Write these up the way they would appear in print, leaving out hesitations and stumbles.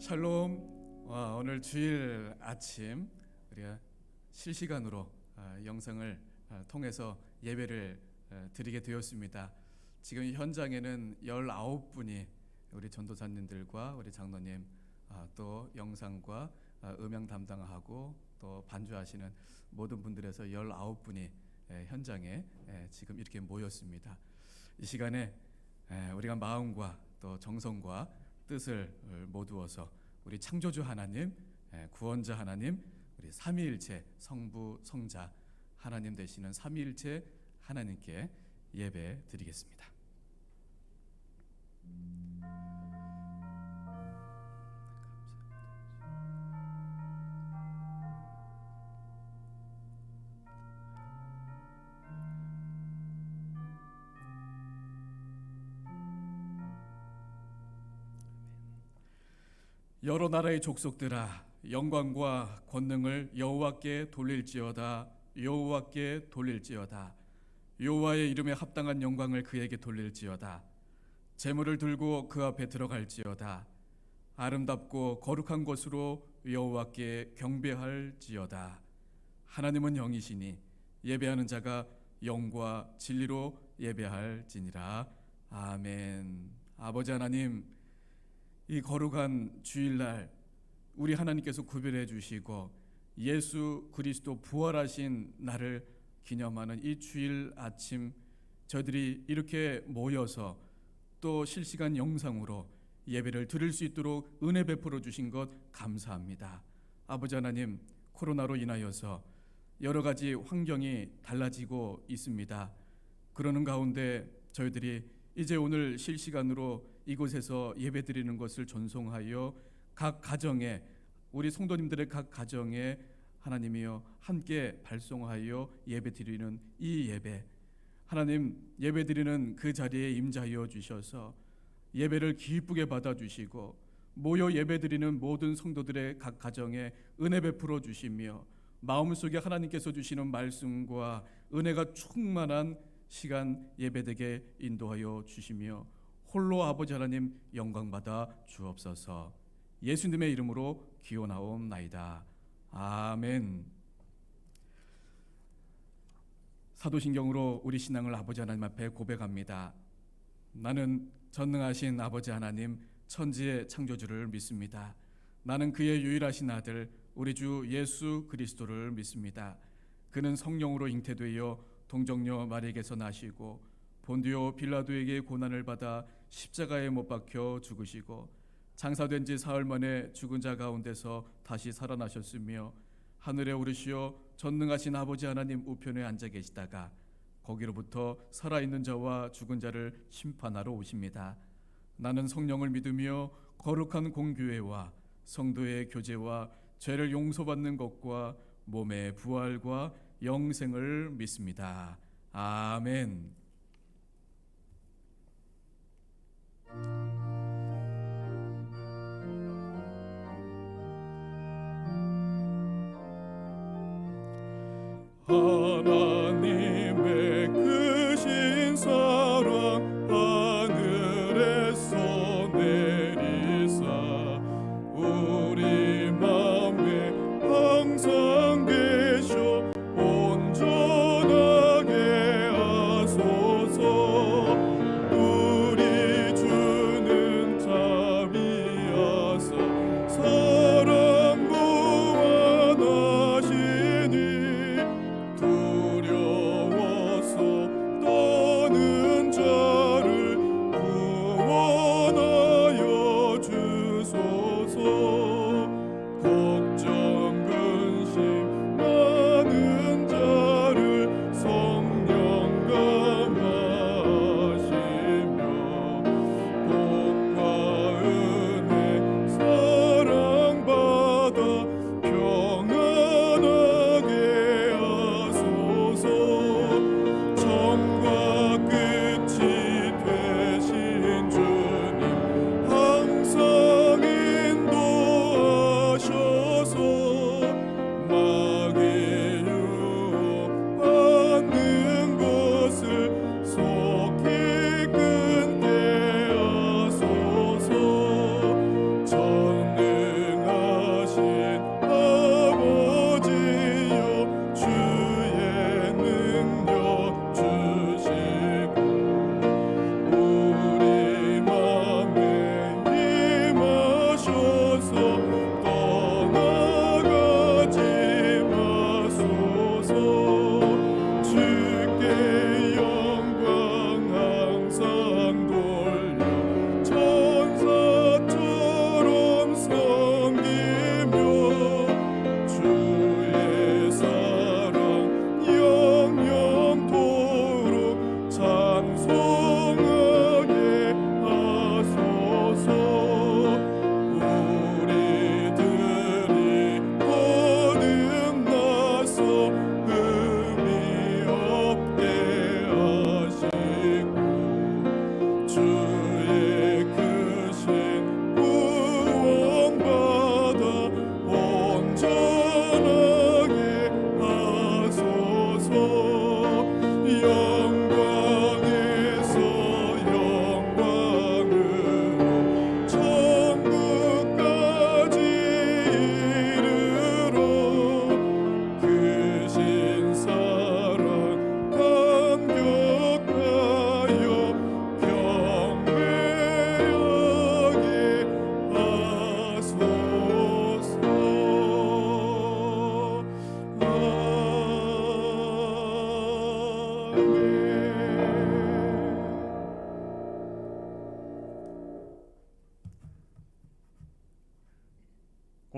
샬롬. 오늘 주일 아침 우리가 실시간으로 영상을 통해서 예배를 드리게 되었습니다. 지금 현장에는 19분이 우리 전도사님들과 우리 장로님, 또 영상과 음향 담당하고 또 반주하시는 모든 분들에서 19분이 현장에 지금 이렇게 모였습니다. 이 시간에 우리가 마음과 또 정성과 뜻을 모두어서 우리 창조주 하나님, 구원자 하나님, 우리 삼위일체 성부 성자 하나님 되시는 삼위일체 하나님께 예배 드리겠습니다. 여러 나라의 족속들아, 영광과 권능을 여호와께 돌릴지어다. 여호와께 돌릴지어다. 여호와의 이름에 합당한 영광을 그에게 돌릴지어다. 제물을 들고 그 앞에 들어갈지어다. 아름답고 거룩한 곳으로 여호와께 경배할지어다. 하나님은 영이시니 예배하는 자가 영과 진리로 예배할지니라. 아멘. 아버지 하나님, 이 거룩한 주일날 우리 하나님께서 구별해 주시고 예수 그리스도 부활하신 날을 기념하는 이 주일 아침, 저희들이 이렇게 모여서 또 실시간 영상으로 예배를 드릴 수 있도록 은혜 베풀어 주신 것 감사합니다. 아버지 하나님, 코로나로 인하여서 여러 가지 환경이 달라지고 있습니다. 그러는 가운데 저희들이 이제 오늘 실시간으로 이곳에서 예배드리는 것을 전송하여 각 가정에, 우리 성도님들의 각 가정에 하나님이여 함께 발송하여 예배드리는 이 예배, 하나님 예배드리는 그 자리에 임자하여 주셔서 예배를 기쁘게 받아주시고 모여 예배드리는 모든 성도들의 각 가정에 은혜 베풀어 주시며 마음속에 하나님께서 주시는 말씀과 은혜가 충만한 시간 예배되게 인도하여 주시며 홀로 아버지 하나님 영광받아 주옵소서. 예수님의 이름으로 기원하옵나이다. 아멘. 사도신경으로 우리 신앙을 아버지 하나님 앞에 고백합니다. 나는 전능하신 아버지 하나님, 천지의 창조주를 믿습니다. 나는 그의 유일하신 아들 우리 주 예수 그리스도를 믿습니다. 그는 성령으로 잉태되어 동정녀 마리에게서 나시고 본디오 빌라도에게 고난을 받아 십자가에 못 박혀 죽으시고 장사된 지 사흘 만에 죽은 자 가운데서 다시 살아나셨으며 하늘에 오르시어 전능하신 아버지 하나님 우편에 앉아 계시다가 거기로부터 살아있는 자와 죽은 자를 심판하러 오십니다. 나는 성령을 믿으며 거룩한 공교회와 성도의 교제와 죄를 용서받는 것과 몸의 부활과 영생을 믿습니다. 아멘. 하나님의 크신 사랑 하늘에서 내리사 우리 맘에 항상 계셔 온전하게 하소서. 우리 주는 자비하사 사랑 무한하시니 두려워서 떠는 자를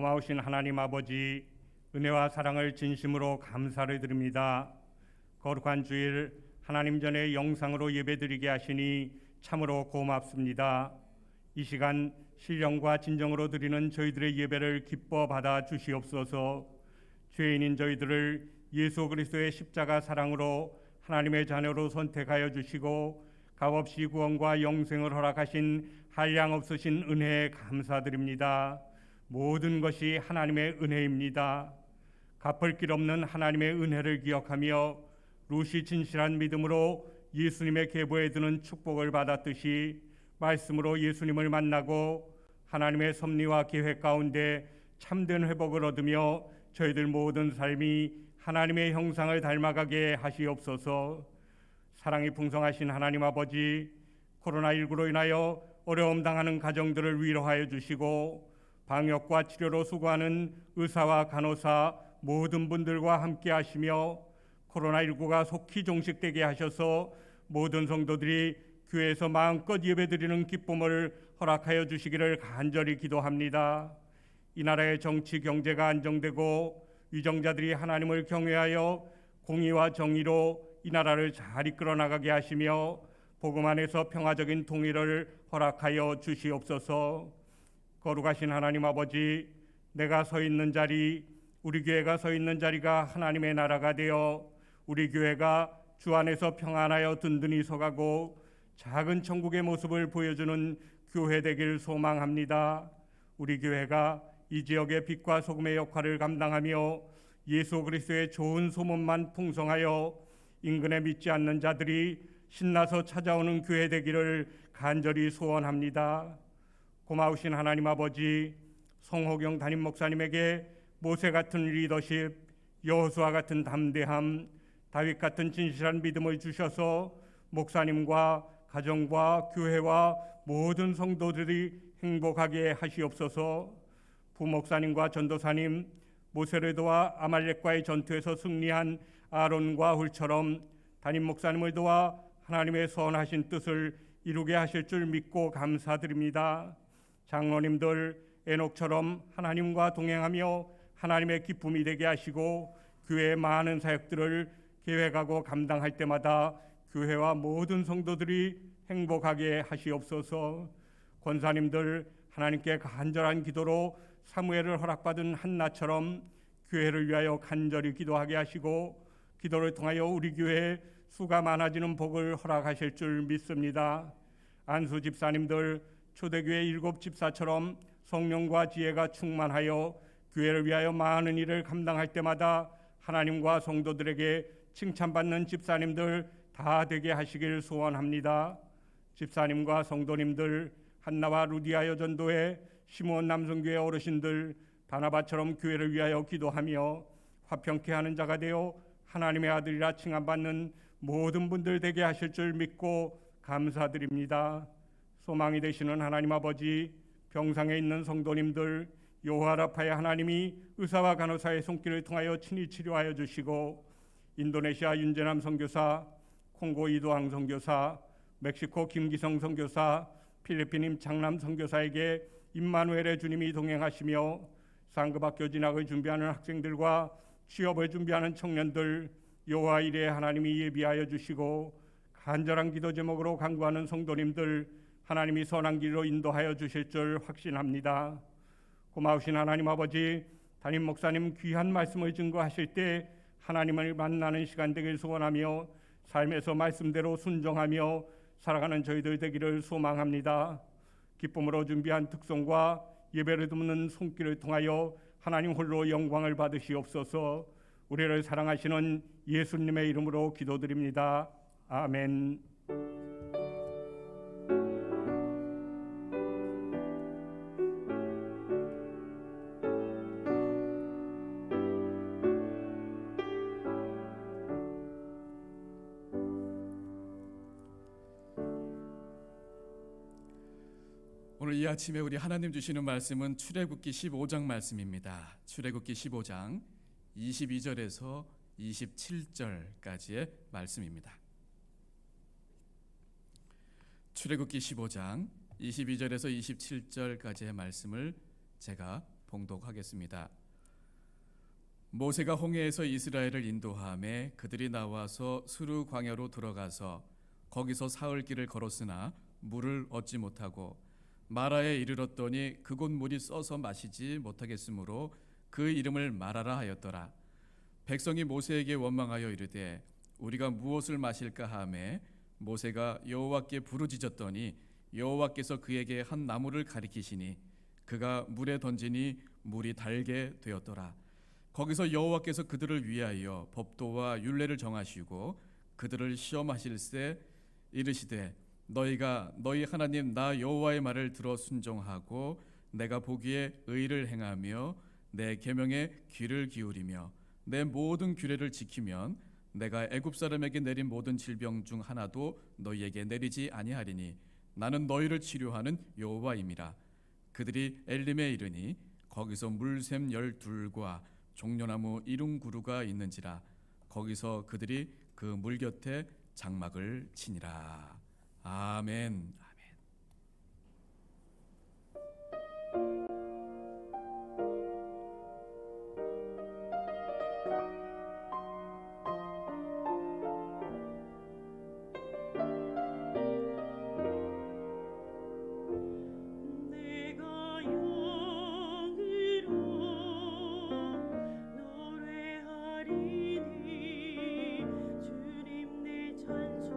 고마우신 하나님 아버지, 은혜와 사랑을 진심으로 감사를 드립니다. 거룩한 주일 하나님 전에 영상으로 예배드리게 하시니 참으로 고맙습니다. 이 시간 신령과 진정으로 드리는 저희들의 예배를 기뻐 받아 주시옵소서. 죄인인 저희들을 예수 그리스도의 십자가 사랑으로 하나님의 자녀로 선택하여 주시고 값없이 구원과 영생을 허락하신 한량없으신 은혜에 감사드립니다. 모든 것이 하나님의 은혜입니다. 갚을 길 없는 하나님의 은혜를 기억하며 루시 진실한 믿음으로 예수님의 계보에 드는 축복을 받았듯이 말씀으로 예수님을 만나고 하나님의 섭리와 계획 가운데 참된 회복을 얻으며 저희들 모든 삶이 하나님의 형상을 닮아가게 하시옵소서. 사랑이 풍성하신 하나님 아버지, 코로나19로 인하여 어려움 당하는 가정들을 위로하여 주시고 방역과 치료로 수고하는 의사와 간호사 모든 분들과 함께 하시며 코로나19가 속히 종식되게 하셔서 모든 성도들이 교회에서 마음껏 예배드리는 기쁨을 허락하여 주시기를 간절히 기도합니다. 이 나라의 정치 경제가 안정되고 위정자들이 하나님을 경외하여 공의와 정의로 이 나라를 잘 이끌어 나가게 하시며 복음 안에서 평화적인 통일을 허락하여 주시옵소서. 거룩하신 하나님 아버지, 내가 서 있는 자리, 우리 교회가 서 있는 자리가 하나님의 나라가 되어 우리 교회가 주 안에서 평안하여 든든히 서가고 작은 천국의 모습을 보여주는 교회 되길 소망합니다. 우리 교회가 이 지역의 빛과 소금의 역할을 감당하며 예수 그리스도의 좋은 소문만 풍성하여 인근에 믿지 않는 자들이 신나서 찾아오는 교회 되기를 간절히 소원합니다. 고마우신 하나님 아버지, 성호경 담임 목사님에게 모세 같은 리더십, 여호수아 같은 담대함, 다윗 같은 진실한 믿음을 주셔서 목사님과 가정과 교회와 모든 성도들이 행복하게 하시옵소서. 부목사님과 전도사님, 모세를 도와 아말렉과의 전투에서 승리한 아론과 훌처럼 담임 목사님을 도와 하나님의 선하신 뜻을 이루게 하실 줄 믿고 감사드립니다. 장로님들 에녹처럼 하나님과 동행하며 하나님의 기쁨이 되게 하시고 교회의 많은 사역들을 계획하고 감당할 때마다 교회와 모든 성도들이 행복하게 하시옵소서. 권사님들 하나님께 간절한 기도로 사무엘을 허락받은 한나처럼 교회를 위하여 간절히 기도하게 하시고 기도를 통하여 우리 교회에 수가 많아지는 복을 허락하실 줄 믿습니다. 안수 집사님들 초대교회 7 집사처럼 성령과 지혜가 충만하여 교회를 위하여 많은 일을 감당할 때마다 하나님과 성도들에게 칭찬받는 집사님들 다 되게 하시길 소원합니다. 집사님과 성도님들 한나와 루디아 여전도회 시므온 남성교회 어르신들 바나바처럼 교회를 위하여 기도하며 화평케 하는 자가 되어 하나님의 아들이라 칭함받는 모든 분들 되게 하실 줄 믿고 감사드립니다. 소망이 되시는 하나님 아버지, 병상에 있는 성도님들 여호와라파의 하나님이 의사와 간호사의 손길을 통하여 친히 치료하여 주시고 인도네시아 윤재남 선교사, 콩고 이도항 선교사, 멕시코 김기성 선교사, 필리핀 임창남 선교사에게 임마누엘의 주님이 동행하시며 상급학교 진학을 준비하는 학생들과 취업을 준비하는 청년들 여호와 이레 하나님이 예비하여 주시고 간절한 기도 제목으로 간구하는 성도님들 하나님이 선한 길로 인도하여 주실 줄 확신합니다. 고마우신 하나님 아버지, 담임 목사님 귀한 말씀을 증거하실 때 하나님을 만나는 시간 되길 소원하며 삶에서 말씀대로 순종하며 살아가는 저희들 되기를 소망합니다. 기쁨으로 준비한 특송과 예배를 드리는 손길을 통하여 하나님 홀로 영광을 받으시옵소서. 우리를 사랑하시는 예수님의 이름으로 기도드립니다. 아멘. 오늘 이 아침에 우리 하나님 주시는 말씀은 출애굽기 15장 말씀입니다. 출애굽기 15장 22절에서 27절까지의 말씀입니다. 출애굽기 15장 22절에서 27절까지의 말씀을 제가 봉독하겠습니다. 모세가 홍해에서 이스라엘을 인도하매 그들이 나와서 수르 광야로 들어가서 거기서 사흘 길을 걸었으나 물을 얻지 못하고 마라에 이르렀더니 그곳 물이 써서 마시지 못하겠으므로 그 이름을 마라라 하였더라. 백성이 모세에게 원망하여 이르되 우리가 무엇을 마실까 하매 모세가 여호와께 부르짖었더니 여호와께서 그에게 한 나무를 가리키시니 그가 물에 던지니 물이 달게 되었더라. 거기서 여호와께서 그들을 위하여 법도와 율례를 정하시고 그들을 시험하실세 이르시되 너희가 너희 하나님 나 여호와의 말을 들어 순종하고 내가 보기에 의를 행하며 내 계명에 귀를 기울이며 내 모든 규례를 지키면 내가 애굽 사람에게 내린 모든 질병 중 하나도 너희에게 내리지 아니하리니 나는 너희를 치료하는 여호와임이라. 그들이 엘림에 이르니 거기서 물샘 12과 종려나무 이룽구루가 있는지라. 거기서 그들이 그 물 곁에 장막을 치니라. 아멘. 내가 영으로 노래하리니 주님 내 찬송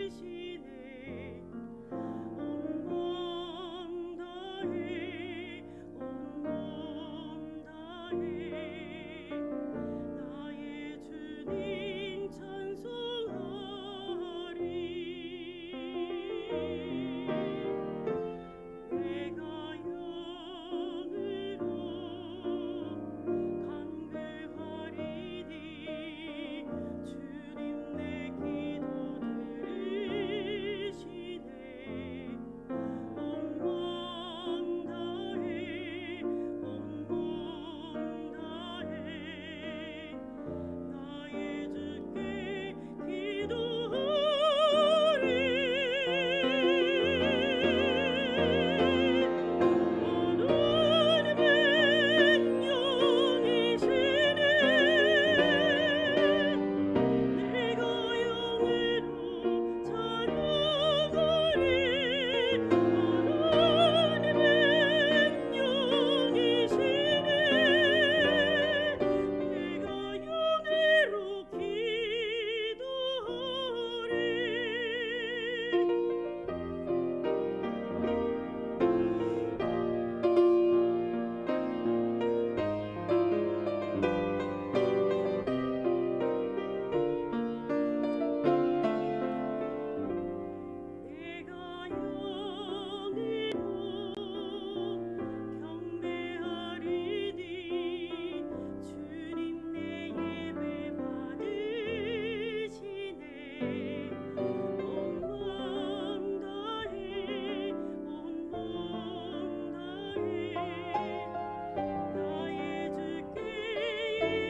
들으시네. 온 몸 다해 온 몸 다해 나의 주님 찬송하리. 내가 영으로 간구하리니 주님 내 기도 들으시네. 온 몸 다해 온 몸 다해 나의 주께 하나님은 영이시네. 내가 영으로 찬양하리. 하나님은 영이시네. 내가 영으로 기도하리. 내가 영으로 경배하리니 주님 내 예배 받으시네. 온 몸 다해 온 몸 다해 나의 주께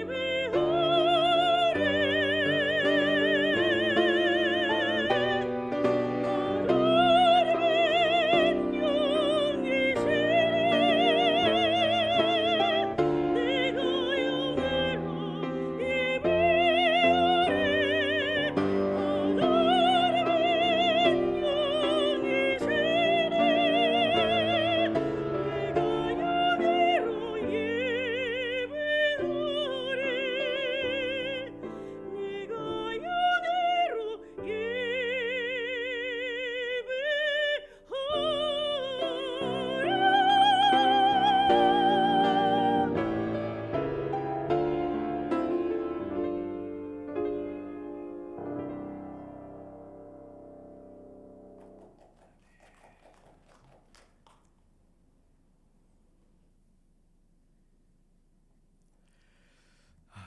예배하리. 하나님은 영이시네. 내가 영으로 예배하리. 하나님은 영이시네. 내가 영으로 예배하리. 내가 영으로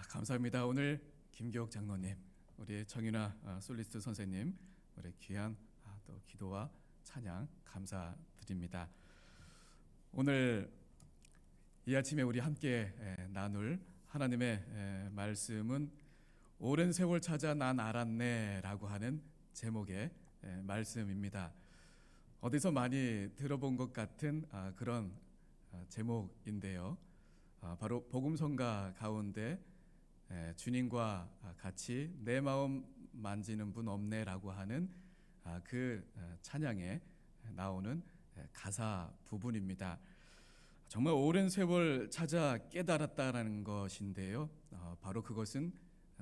감사합니다. 오늘 김교옥 장로님, 우리 정윤아 솔리스트 선생님, 우리 귀한 또 기도와 찬양 감사드립니다. 오늘 이 아침에 우리 함께 나눌 하나님의 말씀은 오랜 세월 찾아 난 알았네라고 하는 제목의 말씀입니다. 어디서 많이 들어본 것 같은 그런 제목인데요. 바로 복음성가 가운데 주님과 같이 내 마음 만지는 분 없네라고 하는 그 찬양에 나오는 가사 부분입니다. 정말 오랜 세월 찾아 깨달았다라는 것인데요. 바로 그것은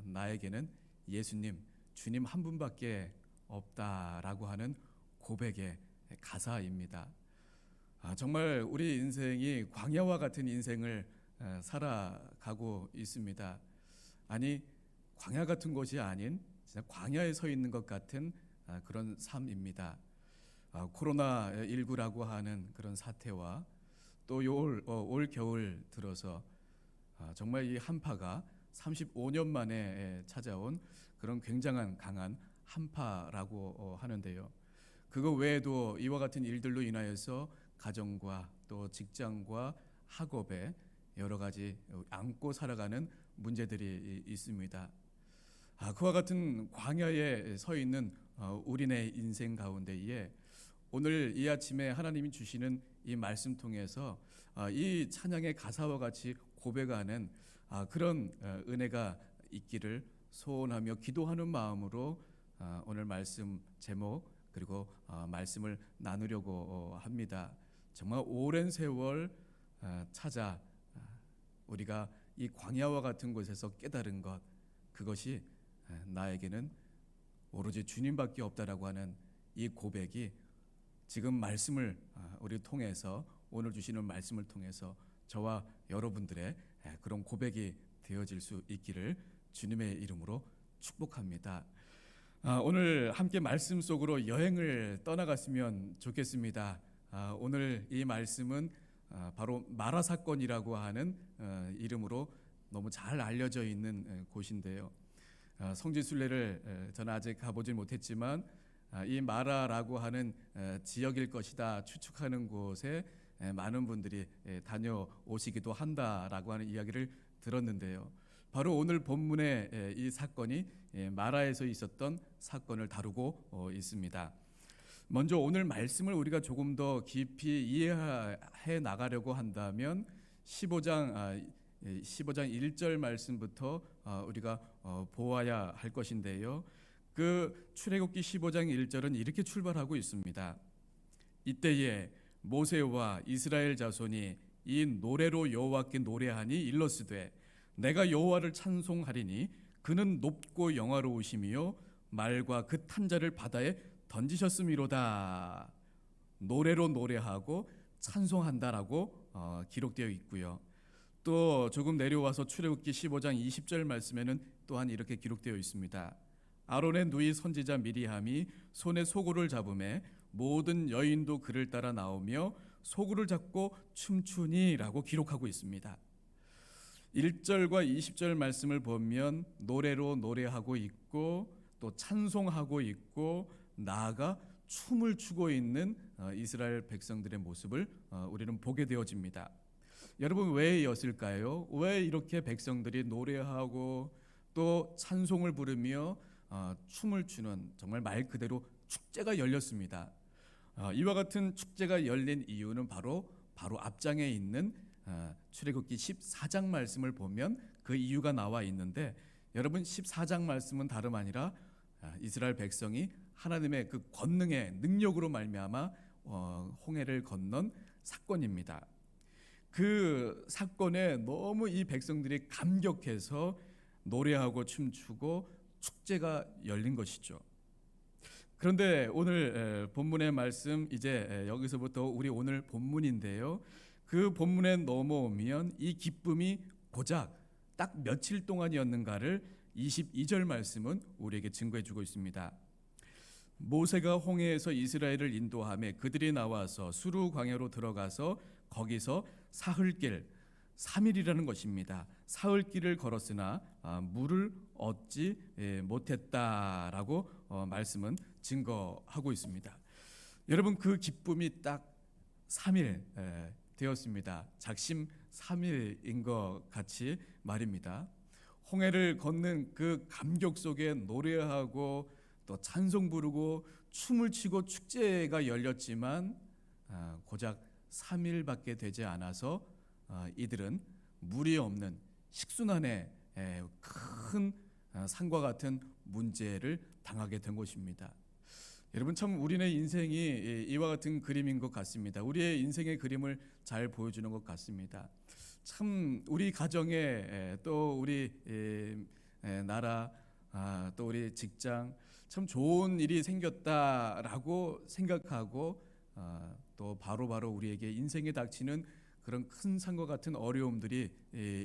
나에게는 예수님, 주님 한 분밖에 없다라고 하는 고백의 가사입니다. 정말 우리 인생이 광야와 같은 인생을 살아가고 있습니다. 아니, 광야 같은 곳이 아닌 진짜 광야에 서 있는 것 같은 그런 삶입니다. 코로나19라고 하는 그런 사태와 또 올 겨울 들어서 정말 이 한파가 35년 만에 찾아온 그런 굉장한 강한 한파라고 하는데요. 그거 외에도 이와 같은 일들로 인하여서 가정과 또 직장과 학업에 여러 가지 안고 살아가는 문제들이 있습니다. 그와 같은 광야에 서 있는 우리네 인생 가운데에 오늘 이 아침에 하나님이 주시는 이 말씀 통해서 이 찬양의 가사와 같이 고백하는 그런 은혜가 있기를 소원하며 기도하는 마음으로 오늘 말씀 제목 그리고 말씀을 나누려고 합니다. 정말 오랜 세월 찾아 우리가 이 광야와 같은 곳에서 깨달은 것, 그것이 나에게는 오로지 주님밖에 없다라고 하는 이 고백이 지금 말씀을 우리 통해서 오늘 주시는 말씀을 통해서 저와 여러분들의 그런 고백이 되어질 수 있기를 주님의 이름으로 축복합니다. 오늘 함께 말씀 속으로 여행을 떠나갔으면 좋겠습니다. 오늘 이 말씀은 바로 마라 사건이라고 하는 이름으로 너무 잘 알려져 있는 곳인데요. 성지순례를 저는 아직 가보질 못했지만 이 마라라고 하는 지역일 것이다 추측하는 곳에 많은 분들이 다녀오시기도 한다라고 하는 이야기를 들었는데요. 바로 오늘 본문의 이 사건이 마라에서 있었던 사건을 다루고 있습니다. 먼저 오늘 말씀을 우리가 조금 더 깊이 이해해 나가려고 한다면 15장 1절 말씀부터 우리가 보아야 할 것인데요. 그 출애굽기 15장 1절은 이렇게 출발하고 있습니다. 이때에 모세와 이스라엘 자손이 이 노래로 여호와께 노래하니 일러스되 내가 여호와를 찬송하리니 그는 높고 영화로우시며 말과 그 탄자를 바다에 던지셨음이로다. 노래로 노래하고 찬송한다라고 기록되어 있고요. 또 조금 내려와서 출애굽기 15장 20절 말씀에는 또한 이렇게 기록되어 있습니다. 아론의 누이 선지자 미리함이 손에 소구를 잡음에 모든 여인도 그를 따라 나오며 소구를 잡고 춤추니라고 기록하고 있습니다. 1절과 20절 말씀을 보면 노래로 노래하고 있고 또 찬송하고 있고 나아가 춤을 추고 있는 이스라엘 백성들의 모습을 우리는 보게 되어집니다. 여러분 왜였을까요? 왜 이렇게 백성들이 노래하고 또 찬송을 부르며 춤을 추는 정말 말 그대로 축제가 열렸습니다. 이와 같은 축제가 열린 이유는 바로 앞장에 있는 출애굽기 14장 말씀을 보면 그 이유가 나와 있는데 여러분 14장 말씀은 다름 아니라 이스라엘 백성이 하나님의 그 권능의 능력으로 말미암아 홍해를 건넌 사건입니다. 그 사건에 너무 이 백성들이 감격해서 노래하고 춤추고 축제가 열린 것이죠. 그런데 오늘 본문의 말씀 이제 여기서부터 우리 오늘 본문인데요. 그 본문에 넘어오면 이 기쁨이 고작 딱 며칠 동안이었는가를 22절 말씀은 우리에게 증거해 주고 있습니다. 모세가 홍해에서 이스라엘을 인도하며 그들이 나와서 수르 광야로 들어가서 거기서 사흘길 3일이라는 것입니다. 사흘길을 걸었으나 물을 얻지 못했다라고 말씀은 증거하고 있습니다. 여러분 그 기쁨이 딱 3일 되었습니다. 작심 3일인 것 같이 말입니다. 홍해를 걷는 그 감격 속에 노래하고 또 찬송 부르고 춤을 추고 축제가 열렸지만 고작 3일밖에 되지 않아서 이들은 물이 없는 식순환의 큰 산과 같은 문제를 당하게 된 것입니다. 여러분, 참 우리의 인생이 이와 같은 그림인 것 같습니다. 우리의 인생의 그림을 잘 보여주는 것 같습니다. 참 우리 가정에 또 우리 나라 또 우리 직장 참 좋은 일이 생겼다라고 생각하고 또 바로바로 우리에게 인생에 닥치는 그런 큰 산과 같은 어려움들이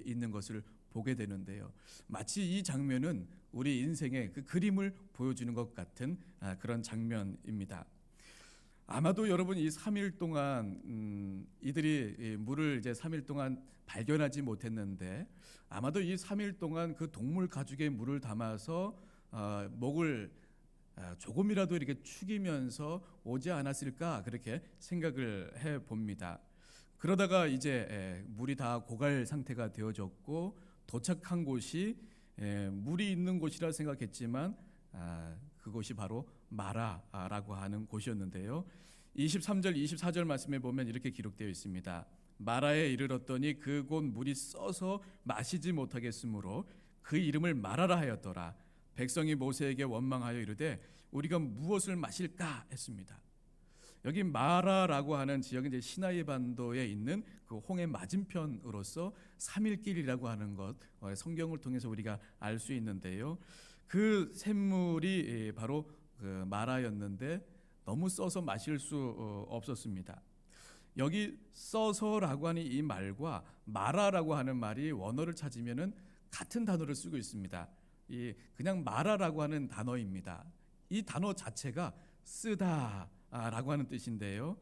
있는 것을 보게 되는데요. 마치 이 장면은 우리 인생의 그 그림을 보여주는 것 같은 그런 장면입니다. 아마도 여러분 이 3일 동안 이들이 물을 이제 3일 동안 발견하지 못했는데 아마도 이 3일 동안 그 동물 가죽에 물을 담아서 목을 조금이라도 이렇게 축이면서 오지 않았을까 그렇게 생각을 해 봅니다. 그러다가 이제 물이 다 고갈 상태가 되어졌고 도착한 곳이 물이 있는 곳이라 생각했지만 그곳이 바로 마라라고 하는 곳이었는데요. 23절 24절 말씀에 보면 이렇게 기록되어 있습니다. 마라에 이르렀더니 그곳 물이 써서 마시지 못하겠으므로 그 이름을 마라라 하였더라. 백성이 모세에게 원망하여 이르되 우리가 무엇을 마실까 했습니다. 여기 마라라고 하는 지역은 이제 시나이 반도에 있는 그 홍해 맞은편으로서 3일길이라고 하는 것 성경을 통해서 우리가 알 수 있는데요. 그 샘물이 바로 그 마라였는데 너무 써서 마실 수 없었습니다. 여기 써서라고 하는 이 말과 마라라고 하는 말이 원어를 찾으면은 같은 단어를 쓰고 있습니다. 이 그냥 마라라고 하는 단어입니다. 이 단어 자체가 쓰다라고 하는 뜻인데요.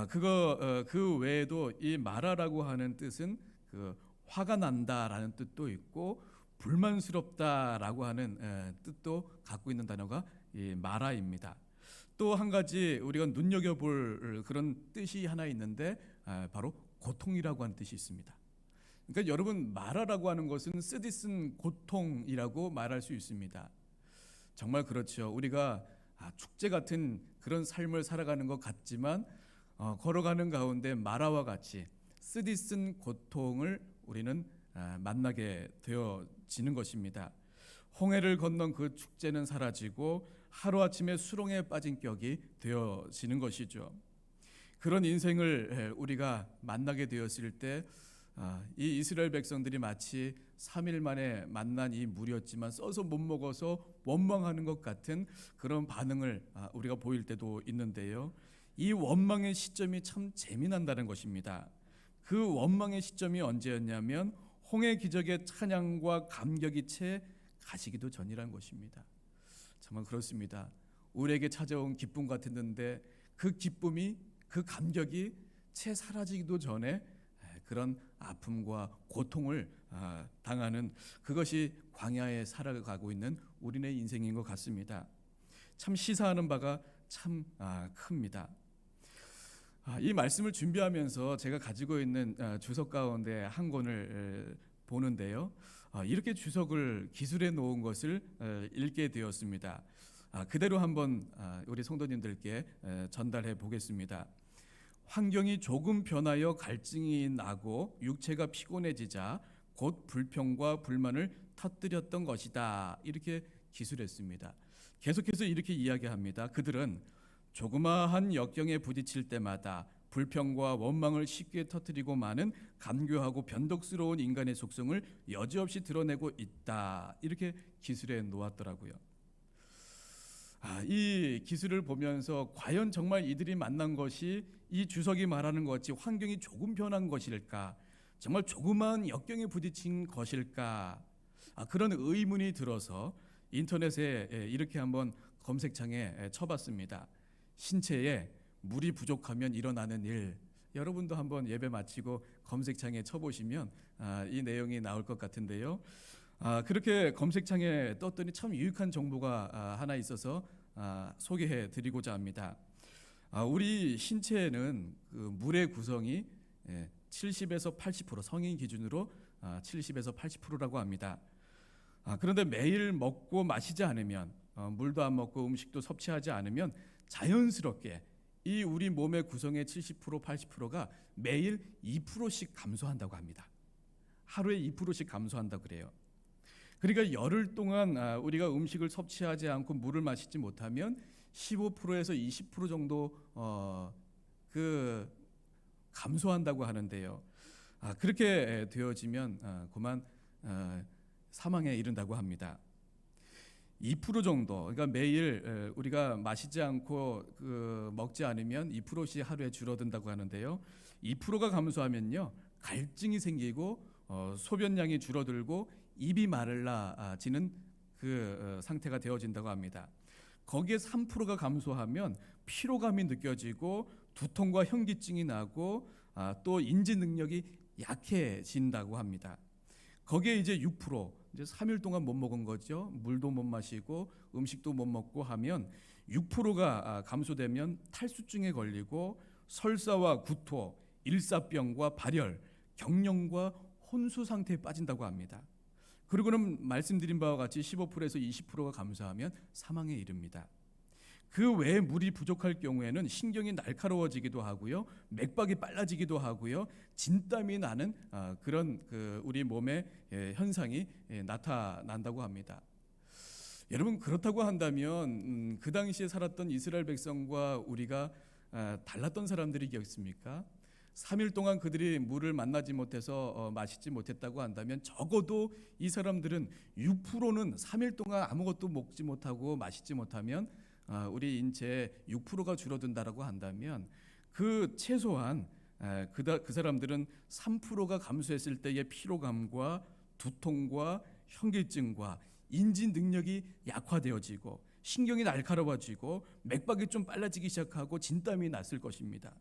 그 외에도 이 마라라고 하는 뜻은 그 화가 난다라는 뜻도 있고 불만스럽다라고 하는 뜻도 갖고 있는 단어가 이 마라입니다. 또 한 가지 우리가 눈여겨볼 그런 뜻이 하나 있는데 바로 고통이라고 하는 뜻이 있습니다. 그러니까 여러분 마라라고 하는 것은 쓰디쓴 고통이라고 말할 수 있습니다. 정말 그렇죠. 우리가 축제 같은 그런 삶을 살아가는 것 같지만 걸어가는 가운데 마라와 같이 쓰디쓴 고통을 우리는 만나게 되어지는 것입니다. 홍해를 건넌 그 축제는 사라지고 하루아침에 수렁에 빠진 격이 되어지는 것이죠. 그런 인생을 우리가 만나게 되었을 때 이 이스라엘 백성들이 마치 3일 만에 만난 이 물이었지만 써서 못 먹어서 원망하는 것 같은 그런 반응을 우리가 보일 때도 있는데요. 이 원망의 시점이 참 재미난다는 것입니다. 그 원망의 시점이 언제였냐면 홍해 기적의 찬양과 감격이 채 가시기도 전이라는 것입니다. 정말 그렇습니다. 우리에게 찾아온 기쁨 같았는데 그 기쁨이 그 감격이 채 사라지기도 전에 그런 아픔과 고통을 당하는 그것이 광야에 살아가고 있는 우리네 인생인 것 같습니다. 참 시사하는 바가 참 큽니다. 이 말씀을 준비하면서 제가 가지고 있는 주석 가운데 한 권을 보는데요. 이렇게 주석을 기술해 놓은 것을 읽게 되었습니다. 그대로 한번 우리 성도님들께 전달해 보겠습니다. 환경이 조금 변하여 갈증이 나고 육체가 피곤해지자 곧 불평과 불만을 터뜨렸던 것이다. 이렇게 기술했습니다. 계속해서 이렇게 이야기합니다. 그들은 조그마한 역경에 부딪힐 때마다 불평과 원망을 쉽게 터뜨리고 마는 간교하고 변덕스러운 인간의 속성을 여지없이 드러내고 있다. 이렇게 기술해 놓았더라고요. 이 기술을 보면서 과연 정말 이들이 만난 것이 이 주석이 말하는 것 같이 환경이 조금 변한 것일까? 정말 조그마한 역경에 부딪힌 것일까? 그런 의문이 들어서 인터넷에 이렇게 한번 검색창에 쳐봤습니다. 신체에 물이 부족하면 일어나는 일. 여러분도 한번 예배 마치고 검색창에 쳐보시면 이 내용이 나올 것 같은데요. 그렇게 검색창에 떴더니 참 유익한 정보가 하나 있어서 소개해 드리고자 합니다. 우리 신체에는 그 물의 구성이 70에서 80% 성인 기준으로 70에서 80%라고 합니다. 그런데 매일 먹고 마시지 않으면 물도 안 먹고 음식도 섭취하지 않으면 자연스럽게 이 우리 몸의 구성의 70% 80%가 매일 2%씩 감소한다고 합니다. 하루에 2%씩 감소한다고 그래요. 그러니까 열흘 동안 우리가 음식을 섭취하지 않고 물을 마시지 못하면 15%에서 20% 정도 감소한다고 하는데요. 그렇게 되어지면 그만 사망에 이른다고 합니다. 2% 정도, 그러니까 매일 우리가 마시지 않고 먹지 않으면 2%씩 하루에 줄어든다고 하는데요. 2%가 감소하면요, 갈증이 생기고 소변량이 줄어들고 입이 마를라지는 상태가 되어진다고 합니다. 거기에 3%가 감소하면 피로감이 느껴지고 두통과 현기증이 나고 또 인지 능력이 약해진다고 합니다. 거기에 이제 6%, 이제 3일 동안 못 먹은 거죠. 물도 못 마시고 음식도 못 먹고 하면 6%가 감소되면 탈수증에 걸리고 설사와 구토, 일사병과 발열, 경련과 혼수 상태에 빠진다고 합니다. 그리고는 말씀드린 바와 같이 15%에서 20%가 감소하면 사망에 이릅니다. 그 외에 물이 부족할 경우에는 신경이 날카로워지기도 하고요, 맥박이 빨라지기도 하고요, 진땀이 나는 그런 우리 몸의 현상이 나타난다고 합니다. 여러분, 그렇다고 한다면 그 당시에 살았던 이스라엘 백성과 우리가 달랐던 사람들이겠습니까? 3일 동안 그들이 물을 만나지 못해서 마시지 못했다고 한다면 적어도 이 사람들은 6%는 3일 동안 아무것도 먹지 못하고 마시지 못하면 우리 인체의 6%가 줄어든다라고 한다면 그 최소한 그 사람들은 3%가 감소했을 때의 피로감과 두통과 현기증과 인지 능력이 약화되어지고 신경이 날카로워지고 맥박이 좀 빨라지기 시작하고 진땀이 났을 것입니다.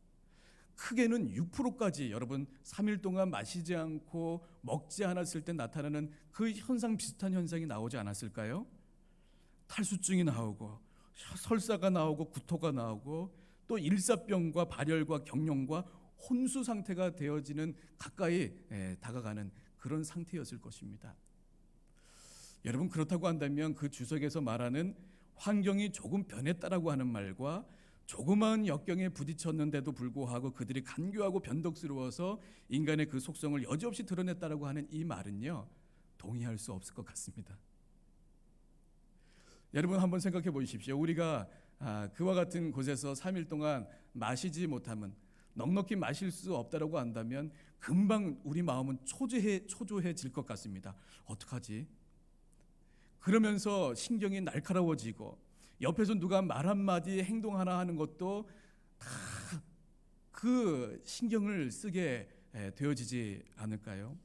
크게는 6%까지 여러분 3일 동안 마시지 않고 먹지 않았을 때 나타나는 그 현상 비슷한 현상이 나오지 않았을까요? 탈수증이 나오고 설사가 나오고 구토가 나오고 또 일사병과 발열과 경련과 혼수 상태가 되어지는 가까이 다가가는 그런 상태였을 것입니다. 여러분, 그렇다고 한다면 그 주석에서 말하는 환경이 조금 변했다라고 하는 말과 조그마한 역경에 부딪혔는데도 불구하고 그들이 간교하고 변덕스러워서 인간의 그 속성을 여지없이 드러냈다라고 하는 이 말은요, 동의할 수 없을 것 같습니다. 여러분, 한번 생각해 보십시오. 우리가 그와 같은 곳에서 3일 동안 마시지 못하면, 넉넉히 마실 수 없다라고 한다면 금방 우리 마음은 초조해질 것 같습니다. 어떡하지? 그러면서 신경이 날카로워지고 옆에서 누가 말 한마디 행동 하나 하는 것도 다 그 신경을 쓰게 되어지지 않을까요?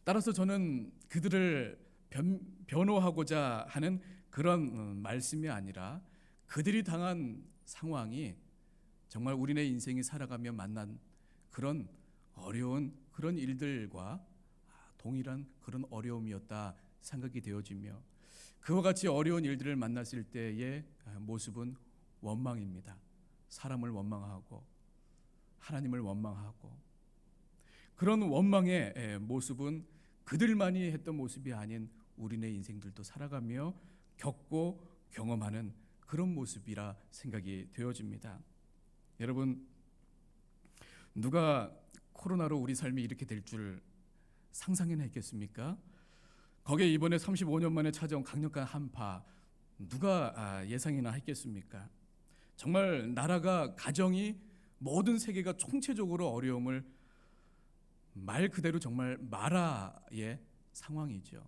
따라서 저는 그들을 변호하고자 하는 그런 말씀이 아니라 그들이 당한 상황이 정말 우리네 인생이 살아가며 만난 그런 어려운 그런 일들과 동일한 그런 어려움이었다 생각이 되어지며, 그와 같이 어려운 일들을 만났을 때의 모습은 원망입니다. 사람을 원망하고 하나님을 원망하고, 그런 원망의 모습은 그들만이 했던 모습이 아닌 우리네 인생들도 살아가며 겪고 경험하는 그런 모습이라 생각이 되어집니다. 여러분, 누가 코로나로 우리 삶이 이렇게 될 줄 상상이나 했겠습니까? 거기에 이번에 35년 만에 찾아온 강력한 한파, 누가 예상이나 했겠습니까? 정말 나라가, 가정이, 모든 세계가 총체적으로 어려움을 말 그대로 정말 마라의 상황이죠.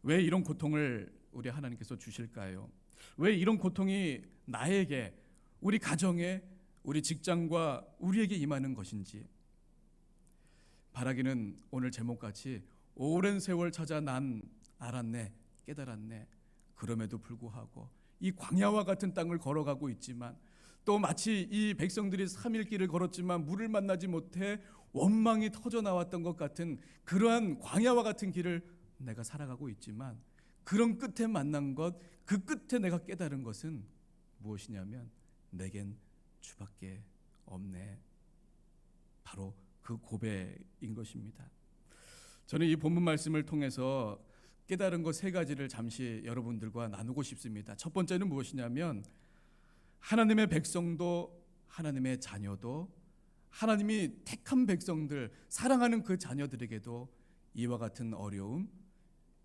왜 이런 고통을 우리 하나님께서 주실까요? 왜 이런 고통이 나에게, 우리 가정에, 우리 직장과 우리에게 임하는 것인지, 바라기는 오늘 제목같이 오랜 세월 찾아 난 알았네, 깨달았네. 그럼에도 불구하고 이 광야와 같은 땅을 걸어가고 있지만, 또 마치 이 백성들이 3일 길을 걸었지만 물을 만나지 못해 원망이 터져 나왔던 것 같은 그러한 광야와 같은 길을 내가 살아가고 있지만, 그런 끝에 만난 것, 그 끝에 내가 깨달은 것은 무엇이냐면 내겐 주밖에 없네. 바로 그 고백인 것입니다. 저는 이 본문 말씀을 통해서 깨달은 것 세 가지를 잠시 여러분들과 나누고 싶습니다. 첫 번째는 무엇이냐면 하나님의 백성도 하나님의 자녀도 하나님이 택한 백성들, 사랑하는 그 자녀들에게도 이와 같은 어려움,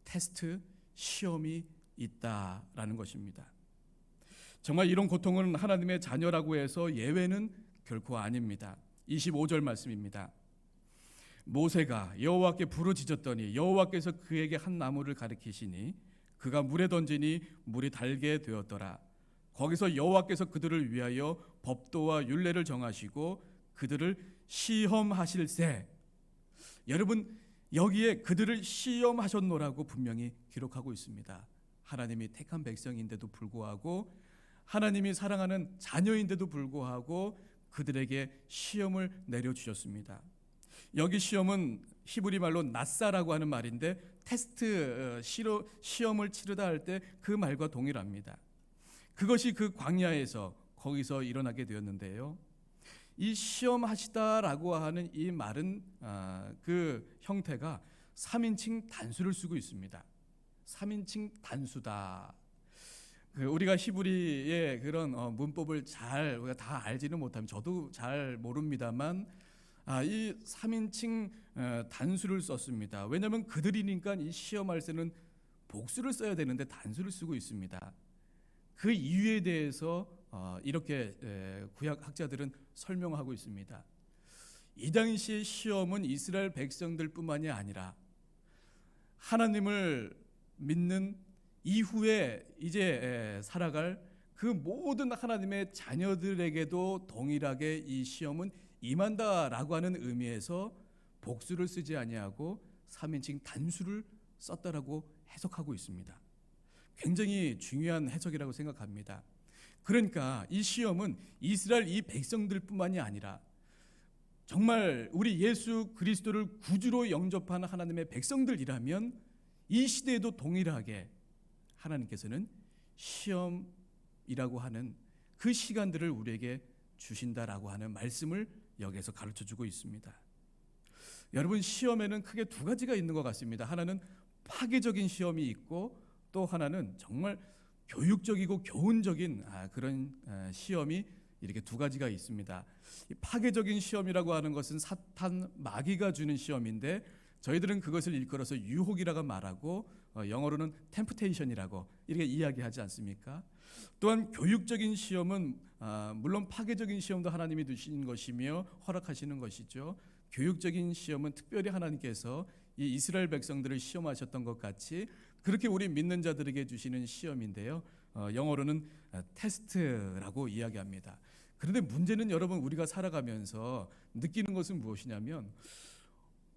테스트, 시험이 있다라는 것입니다. 정말 이런 고통은 하나님의 자녀라고 해서 예외는 결코 아닙니다. 25절 말씀입니다. 모세가 여호와께 부르짖었더니 여호와께서 그에게 한 나무를 가리키시니 그가 물에 던지니 물이 달게 되었더라. 거기서 여호와께서 그들을 위하여 법도와 율례를 정하시고 그들을 시험하실세. 여러분, 여기에 그들을 시험하셨노라고 분명히 기록하고 있습니다. 하나님이 택한 백성인데도 불구하고, 하나님이 사랑하는 자녀인데도 불구하고 그들에게 시험을 내려주셨습니다. 여기 시험은 히브리 말로 나사라고 하는 말인데, 테스트, 시험을 치르다 할 때 그 말과 동일합니다. 그것이 그 광야에서 거기서 일어나게 되었는데요. 이 시험하시다라고 하는 이 말은 그 형태가 3인칭 단수를 쓰고 있습니다. 3인칭 단수다. 우리가 히브리의 그런 문법을 잘 우리가 다 알지는 못하면, 저도 잘 모릅니다만, 이 3인칭 단수를 썼습니다. 왜냐하면 그들이니까 이 시험할 때는 복수를 써야 되는데 단수를 쓰고 있습니다. 그 이유에 대해서 이렇게 구약 학자들은 설명하고 있습니다. 이 당시의 시험은 이스라엘 백성들뿐만이 아니라 하나님을 믿는 이후에 이제 살아갈 그 모든 하나님의 자녀들에게도 동일하게 이 시험은 임한다라고 하는 의미에서 복수를 쓰지 아니하고 3인칭 단수를 썼다라고 해석하고 있습니다. 굉장히 중요한 해석이라고 생각합니다. 그러니까 이 시험은 이스라엘 이 백성들뿐만이 아니라 정말 우리 예수 그리스도를 구주로 영접한 하나님의 백성들이라면 이 시대에도 동일하게 하나님께서는 시험이라고 하는 그 시간들을 우리에게 주신다라고 하는 말씀을 여기에서 가르쳐주고 있습니다. 여러분, 시험에는 크게 두 가지가 있는 것 같습니다. 하나는 파괴적인 시험이 있고, 또 하나는 정말 교육적이고 교훈적인 그런 시험이 이렇게 두 가지가 있습니다. 이 파괴적인 시험이라고 하는 것은 사탄 마귀가 주는 시험인데, 저희들은 그것을 일컬어서 유혹이라고 말하고 영어로는 템프테이션이라고 이렇게 이야기하지 않습니까? 또한 교육적인 시험은 물론 파괴적인 시험도 하나님이 두신 것이며 허락하시는 것이죠. 교육적인 시험은 특별히 하나님께서 이 이스라엘 백성들을 시험하셨던 것 같이 그렇게 우리 믿는 자들에게 주시는 시험인데요. 영어로는 테스트라고 이야기합니다. 그런데 문제는 여러분, 우리가 살아가면서 느끼는 것은 무엇이냐면,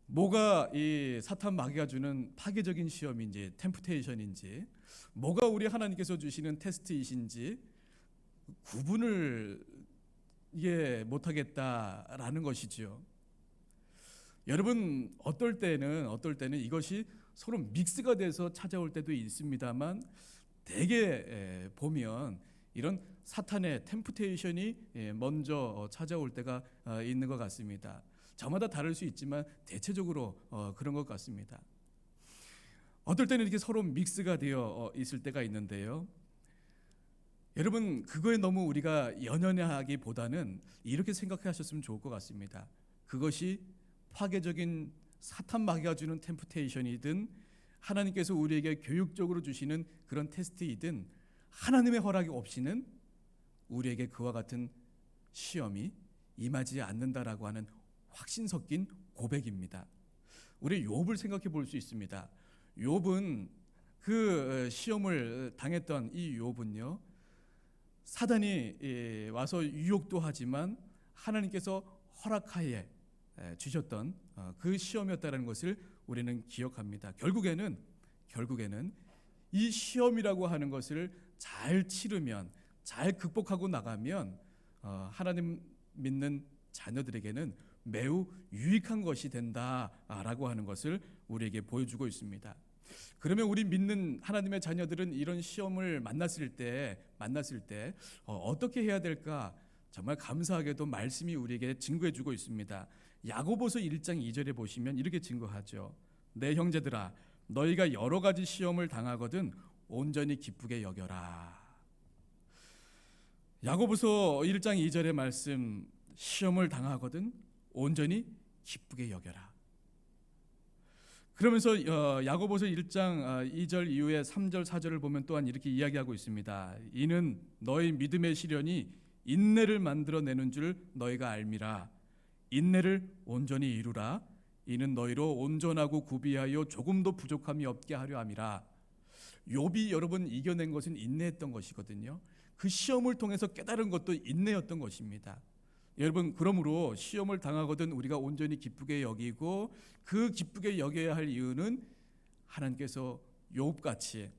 뭐가 이 사탄 마귀가 주는 파괴적인 시험인지 템프테이션인지, 뭐가 우리 하나님께서 주시는 테스트이신지 구분을 못하겠다라는 것이죠. 여러분, 어떨 때는 이것이 서로 믹스가 돼서 찾아올 때도 있습니다만, 대개 보면 이런 사탄의 템프테이션이 먼저 찾아올 때가 있는 것 같습니다. 저마다 다를 수 있지만 대체적으로 그런 것 같습니다. 어떨 때는 이렇게 서로 믹스가 되어 있을 때가 있는데요. 여러분, 그거에 너무 우리가 연연하기보다는 이렇게 생각하셨으면 좋을 것 같습니다. 그것이 파괴적인 사탄 마귀가 주는 템프테이션이든 하나님께서 우리에게 교육적으로 주시는 그런 테스트이든 하나님의 허락이 없이는 우리에게 그와 같은 시험이 임하지 않는다라고 하는 확신 섞인 고백입니다. 우리 욥을 생각해 볼 수 있습니다. 욥은 그 시험을 당했던 이 욥은요, 사단이 와서 유혹도 하지만 하나님께서 허락하에 주셨던 그 시험이었다는 것을 우리는 기억합니다. 결국에는 이 시험이라고 하는 것을 잘 치르면, 잘 극복하고 나가면 하나님 믿는 자녀들에게는 매우 유익한 것이 된다라고 하는 것을 우리에게 보여주고 있습니다. 그러면 우리 믿는 하나님의 자녀들은 이런 시험을 만났을 때 어떻게 해야 될까? 정말 감사하게도 말씀이 우리에게 증거해주고 있습니다. 야고보서 1장 2절에 보시면 이렇게 증거하죠. 내 형제들아, 너희가 여러 가지 시험을 당하거든 온전히 기쁘게 여겨라. 야고보서 1장 2절의 말씀, 시험을 당하거든 온전히 기쁘게 여겨라. 그러면서 야고보서 1장 2절 이후에 3절 4절을 보면 또한 이렇게 이야기하고 있습니다. 이는 너희 믿음의 시련이 인내를 만들어내는 줄 너희가 알미라. 인내를 온전히 이루라. 이는 너희로 온전하고 구비하여 조금도 부족함이 없게 하려 함이라. 욥이 여러분 이겨낸 것은 인내했던 것이거든요. 그 시험을 통해서 깨달은 것도 인내였던 것입니다. 여러분, 그러므로 시험을 당하거든 우리가 온전히 기쁘게 여기고, 그 기쁘게 여겨야 할 이유는 하나님께서 욥같이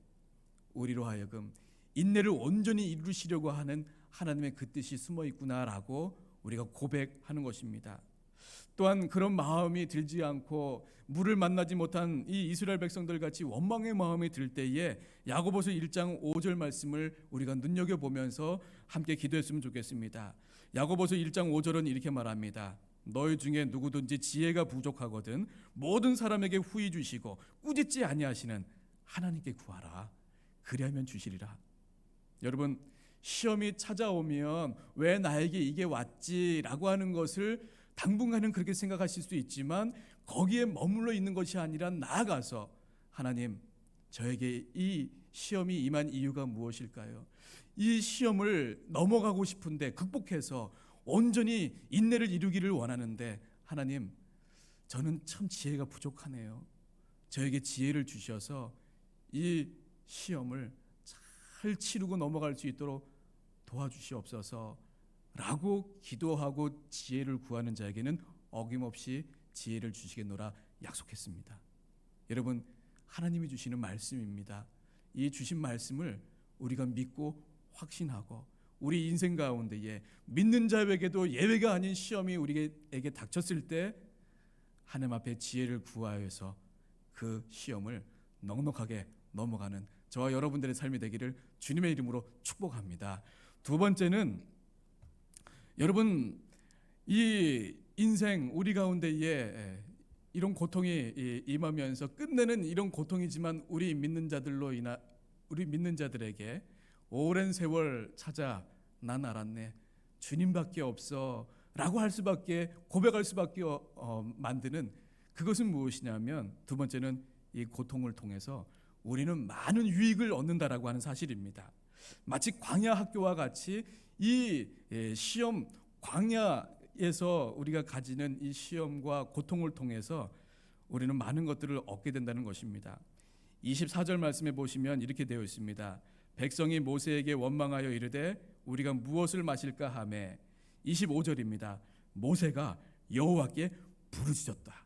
우리로 하여금 인내를 온전히 이루시려고 하는 하나님의 그 뜻이 숨어 있구나라고 우리가 고백하는 것입니다. 또한 그런 마음이 들지 않고 물을 만나지 못한 이 이스라엘 백성들 같이 원망의 마음이 들 때에 야고보서 1장 5절 말씀을 우리가 눈여겨보면서 함께 기도했으면 좋겠습니다. 야고보서 1장 5절은 이렇게 말합니다. 너희 중에 누구든지 지혜가 부족하거든 모든 사람에게 후히 주시고 꾸짖지 아니하시는 하나님께 구하라. 그리하면 주시리라. 여러분, 시험이 찾아오면 왜 나에게 이게 왔지라고 하는 것을 당분간은 그렇게 생각하실 수 있지만, 거기에 머물러 있는 것이 아니라 나아가서 하나님, 저에게 이 시험이 임한 이유가 무엇일까요? 이 시험을 넘어가고 싶은데, 극복해서 온전히 인내를 이루기를 원하는데, 하나님, 저는 참 지혜가 부족하네요. 저에게 지혜를 주셔서 이 시험을 잘 치르고 넘어갈 수 있도록 도와주시옵소서 라고 기도하고 지혜를 구하는 자에게는 어김없이 지혜를 주시겠노라 약속했습니다. 여러분, 하나님이 주시는 말씀입니다. 이 주신 말씀을 우리가 믿고 확신하고, 우리 인생 가운데에 믿는 자에게도 예외가 아닌 시험이 우리에게 닥쳤을 때 하나님 앞에 지혜를 구하여서 그 시험을 넉넉하게 넘어가는 저와 여러분들의 삶이 되기를 주님의 이름으로 축복합니다. 두 번째는, 여러분, 이 인생 우리 가운데에 이런 고통이 임하면서 끝내는 이런 고통이지만, 우리 믿는 자들에게 오랜 세월 찾아 난 알았네, 주님밖에 없어 라고 할 수밖에, 고백할 수밖에 만드는 그것은 무엇이냐면, 두 번째는 이 고통을 통해서 우리는 많은 유익을 얻는다라고 하는 사실입니다. 마치 광야 학교와 같이 이 시험, 광야에서 우리가 가지는 이 시험과 고통을 통해서 우리는 많은 것들을 얻게 된다는 것입니다. 24절 말씀에 보시면 이렇게 되어 있습니다. 백성이 모세에게 원망하여 이르되 우리가 무엇을 마실까 하매, 25절입니다. 모세가 여호와께 부르짖었다.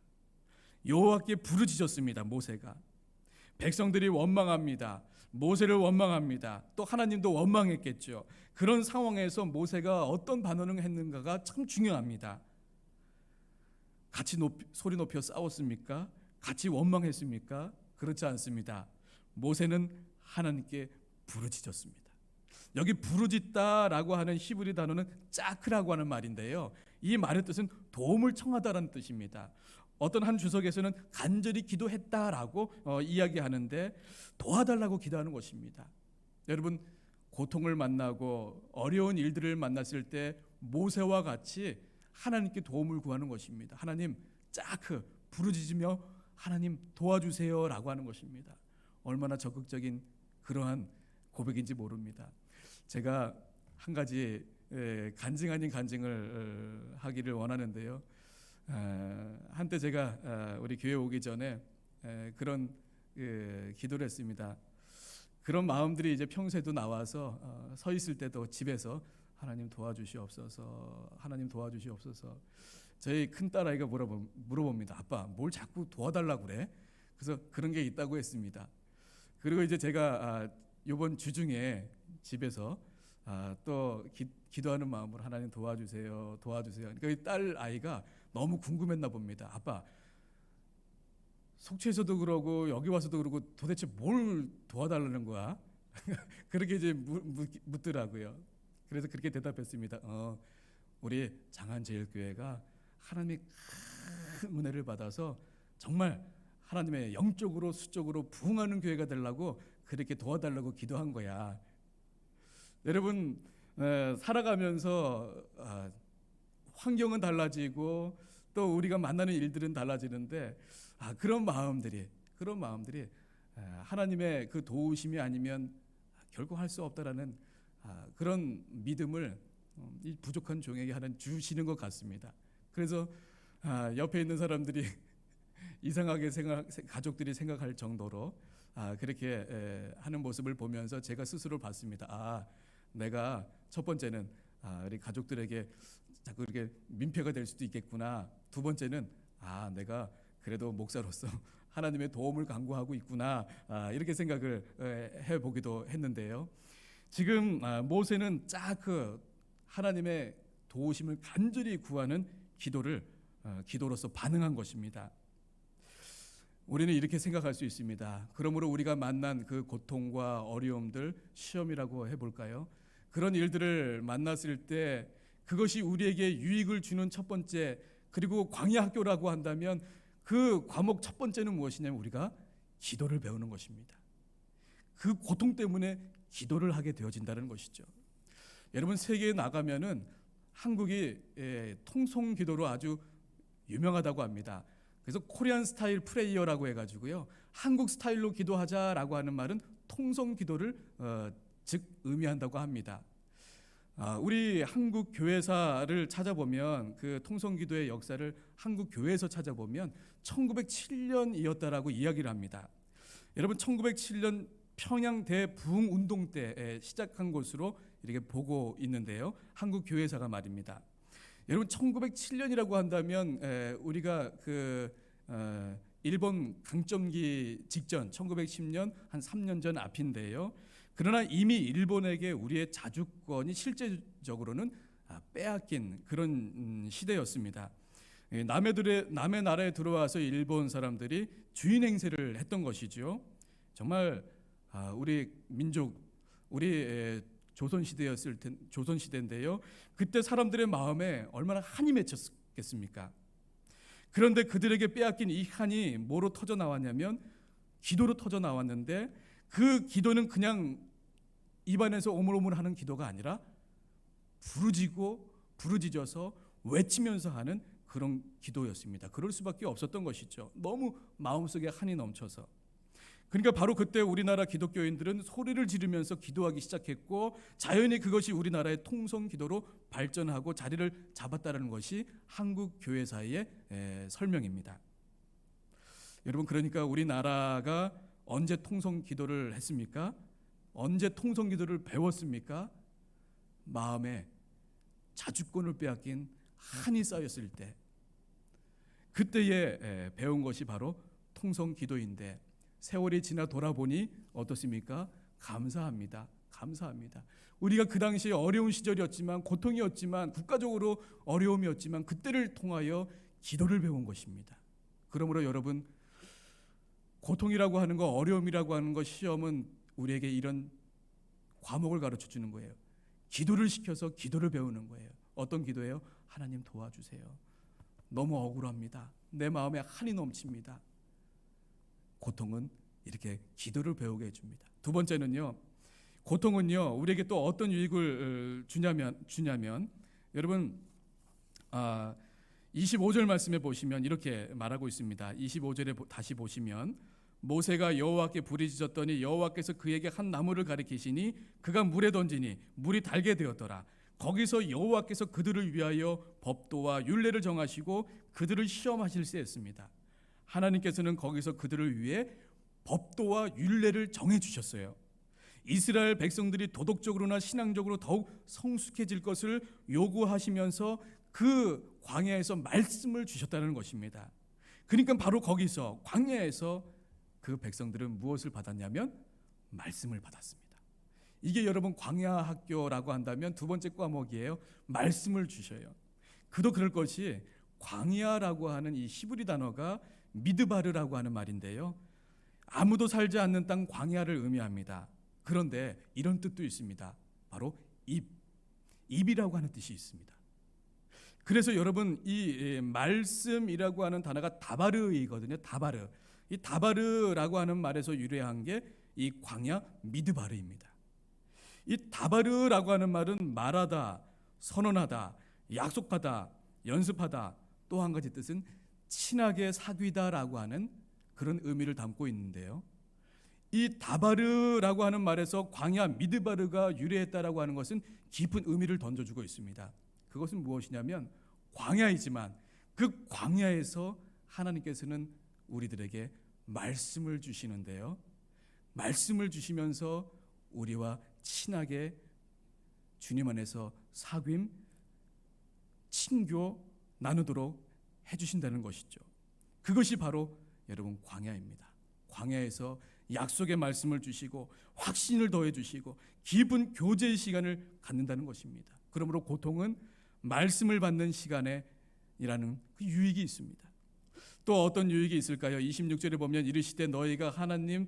여호와께 부르짖었습니다. 모세가. 백성들이 원망합니다. 모세를 원망합니다. 또 하나님도 원망했겠죠. 그런 상황에서 모세가 어떤 반응을 했는가가 참 중요합니다. 같이 소리 높여 싸웠습니까? 같이 원망했습니까? 그렇지 않습니다. 모세는 하나님께 부르짖었습니다. 여기 부르짖다라고 하는 히브리 단어는 짜크라고 하는 말인데요, 이 말의 뜻은 도움을 청하다라는 뜻입니다. 어떤 한 주석에서는 간절히 기도했다라고 이야기하는데, 도와달라고 기도하는 것입니다. 여러분, 고통을 만나고 어려운 일들을 만났을 때 모세와 같이 하나님께 도움을 구하는 것입니다. 하나님, 짜크, 부르짖으며 하나님 도와주세요라고 하는 것입니다. 얼마나 적극적인 그러한 고백인지 모릅니다. 제가 한 가지 간증 아닌 간증을 하기를 원하는데요, 한때 제가 우리 교회 오기 전에 그런 기도를 했습니다. 그런 마음들이 이제 평소에도 나와서 서 있을 때도 집에서 하나님 도와주시옵소서, 하나님 도와주시옵소서. 저희 큰 딸아이가 물어봅니다. 아빠, 뭘 자꾸 도와달라고 그래? 그래서 그런 게 있다고 했습니다. 그리고 이제 제가 이번 주중에 집에서 또 기도하는 마음으로 하나님 도와주세요, 도와주세요. 그러니까 딸 아이가 너무 궁금했나 봅니다. 아빠, 속초에서도 그러고 여기 와서도 그러고 도대체 뭘 도와달라는 거야? 그렇게 이제 묻더라고요. 그래서 그렇게 대답했습니다. 우리 장안제일교회가 하나님의 큰 은혜를 받아서 정말 하나님의 영적으로 수적으로 부흥하는 교회가 되려고 그렇게 도와달라고 기도한 거야. 여러분, 살아가면서 환경은 달라지고 또 우리가 만나는 일들은 달라지는데 그런 마음들이 하나님의 그 도우심이 아니면 결코 할 수 없다라는 그런 믿음을 이 부족한 종에게 하나님 주시는 것 같습니다. 그래서 옆에 있는 사람들이 이상하게 가족들이 생각할 정도로 그렇게 하는 모습을 보면서 제가 스스로 봤습니다. 내가 첫 번째는 우리 가족들에게 자꾸 이렇게 민폐가 될 수도 있겠구나. 두 번째는 내가 그래도 목사로서 하나님의 도움을 간구하고 있구나. 이렇게 생각을 해보기도 했는데요. 지금 모세는 하나님의 도우심을 간절히 구하는 기도로서 반응한 것입니다. 우리는 이렇게 생각할 수 있습니다. 그러므로 우리가 만난 그 고통과 어려움들, 시험이라고 해볼까요? 그런 일들을 만났을 때 그것이 우리에게 유익을 주는 첫 번째, 그리고 광야 학교라고 한다면 그 과목 첫 번째는 무엇이냐면 우리가 기도를 배우는 것입니다. 그 고통 때문에 기도를 하게 되어진다는 것이죠. 여러분, 세계에 나가면은 한국이 통성 기도로 아주 유명하다고 합니다. 그래서 코리안 스타일 프레이어라고 해가지고요, 한국 스타일로 기도하자라고 하는 말은 통성 기도를 즉 의미한다고 합니다. 우리 한국 교회사를 찾아보면 그 통성 기도의 역사를 한국 교회에서 찾아보면 1907년이었다라고 이야기를 합니다. 여러분, 1907년 평양 대부흥 운동 때 시작한 것으로 이렇게 보고 있는데요. 한국 교회사가 말입니다. 여러분, 1907년이라고 한다면 우리가 일본 강점기 직전 1910년 한 3년 전 앞인데요. 그러나 이미 일본에게 우리의 자주권이 실제적으로는 빼앗긴 그런 시대였습니다. 남의 나라에 들어와서 일본 사람들이 주인 행세를 했던 것이죠. 정말 우리 민족, 우리 조선 시대인데요. 그때 사람들의 마음에 얼마나 한이 맺혔겠습니까? 그런데 그들에게 빼앗긴 이 한이 뭐로 터져 나왔냐면 기도로 터져 나왔는데, 그 기도는 그냥 입안에서 오물오물하는 기도가 아니라 부르짖어서 외치면서 하는 그런 기도였습니다. 그럴 수밖에 없었던 것이죠. 너무 마음속에 한이 넘쳐서. 그러니까 바로 그때 우리나라 기독교인들은 소리를 지르면서 기도하기 시작했고, 자연히 그것이 우리나라의 통성 기도로 발전하고 자리를 잡았다는 것이 한국 교회사의 설명입니다. 여러분, 그러니까 우리나라가 언제 통성 기도를 했습니까? 언제 통성 기도를 배웠습니까? 마음에 자주권을 빼앗긴 한이 쌓였을 때, 그때에 배운 것이 바로 통성 기도인데, 세월이 지나 돌아보니 어떻습니까? 감사합니다. 우리가 그 당시에 어려운 시절이었지만, 고통이었지만, 국가적으로 어려움이었지만 그때를 통하여 기도를 배운 것입니다. 그러므로 여러분, 고통이라고 하는 거, 어려움이라고 하는 거, 시험은 우리에게 이런 과목을 가르쳐 주는 거예요. 기도를 시켜서 기도를 배우는 거예요. 어떤 기도예요? 하나님 도와주세요. 너무 억울합니다. 내 마음에 한이 넘칩니다. 고통은 이렇게 기도를 배우게 해줍니다. 두 번째는요, 고통은요 우리에게 또 어떤 유익을 주냐면 여러분, 25절 말씀에 보시면 이렇게 말하고 있습니다. 25절에 다시 보시면, 모세가 여호와께 부르짖었더니 여호와께서 그에게 한 나무를 가리키시니 그가 물에 던지니 물이 달게 되었더라. 거기서 여호와께서 그들을 위하여 법도와 율례를 정하시고 그들을 시험하실세 했습니다. 하나님께서는 거기서 그들을 위해 법도와 율례를 정해 주셨어요. 이스라엘 백성들이 도덕적으로나 신앙적으로 더욱 성숙해질 것을 요구하시면서 그 광야에서 말씀을 주셨다는 것입니다. 그러니까 바로 거기서, 광야에서 그 백성들은 무엇을 받았냐면 말씀을 받았습니다. 이게 여러분 광야 학교라고 한다면 두 번째 과목이에요. 말씀을 주셔요. 그도 그럴 것이, 광야라고 하는 이 히브리 단어가 미드바르라고 하는 말인데요, 아무도 살지 않는 땅 광야를 의미합니다. 그런데 이런 뜻도 있습니다. 바로 입이라고 하는 뜻이 있습니다. 그래서 여러분, 이 말씀이라고 하는 단어가 다바르이거든요. 다바르. 이 다바르라고 하는 말에서 유래한 게 이 광야 미드바르입니다. 이 다바르라고 하는 말은 말하다, 선언하다, 약속하다, 연습하다, 또 한 가지 뜻은 친하게 사귀다라고 하는 그런 의미를 담고 있는데요. 이 다바르라고 하는 말에서 광야 미드바르가 유래했다라고 하는 것은 깊은 의미를 던져주고 있습니다. 그것은 무엇이냐면 광야이지만 그 광야에서 하나님께서는 우리들에게 말씀을 주시는데요. 말씀을 주시면서 우리와 친하게 주님 안에서 사귐, 친교 나누도록 해주신다는 것이죠. 그것이 바로 여러분 광야입니다. 광야에서 약속의 말씀을 주시고 확신을 더해 주시고 깊은 교제의 시간을 갖는다는 것입니다. 그러므로 고통은 말씀을 받는 시간에이라는 그 유익이 있습니다. 또 어떤 유익이 있을까요? 26절에 보면 이르시되 너희 하나님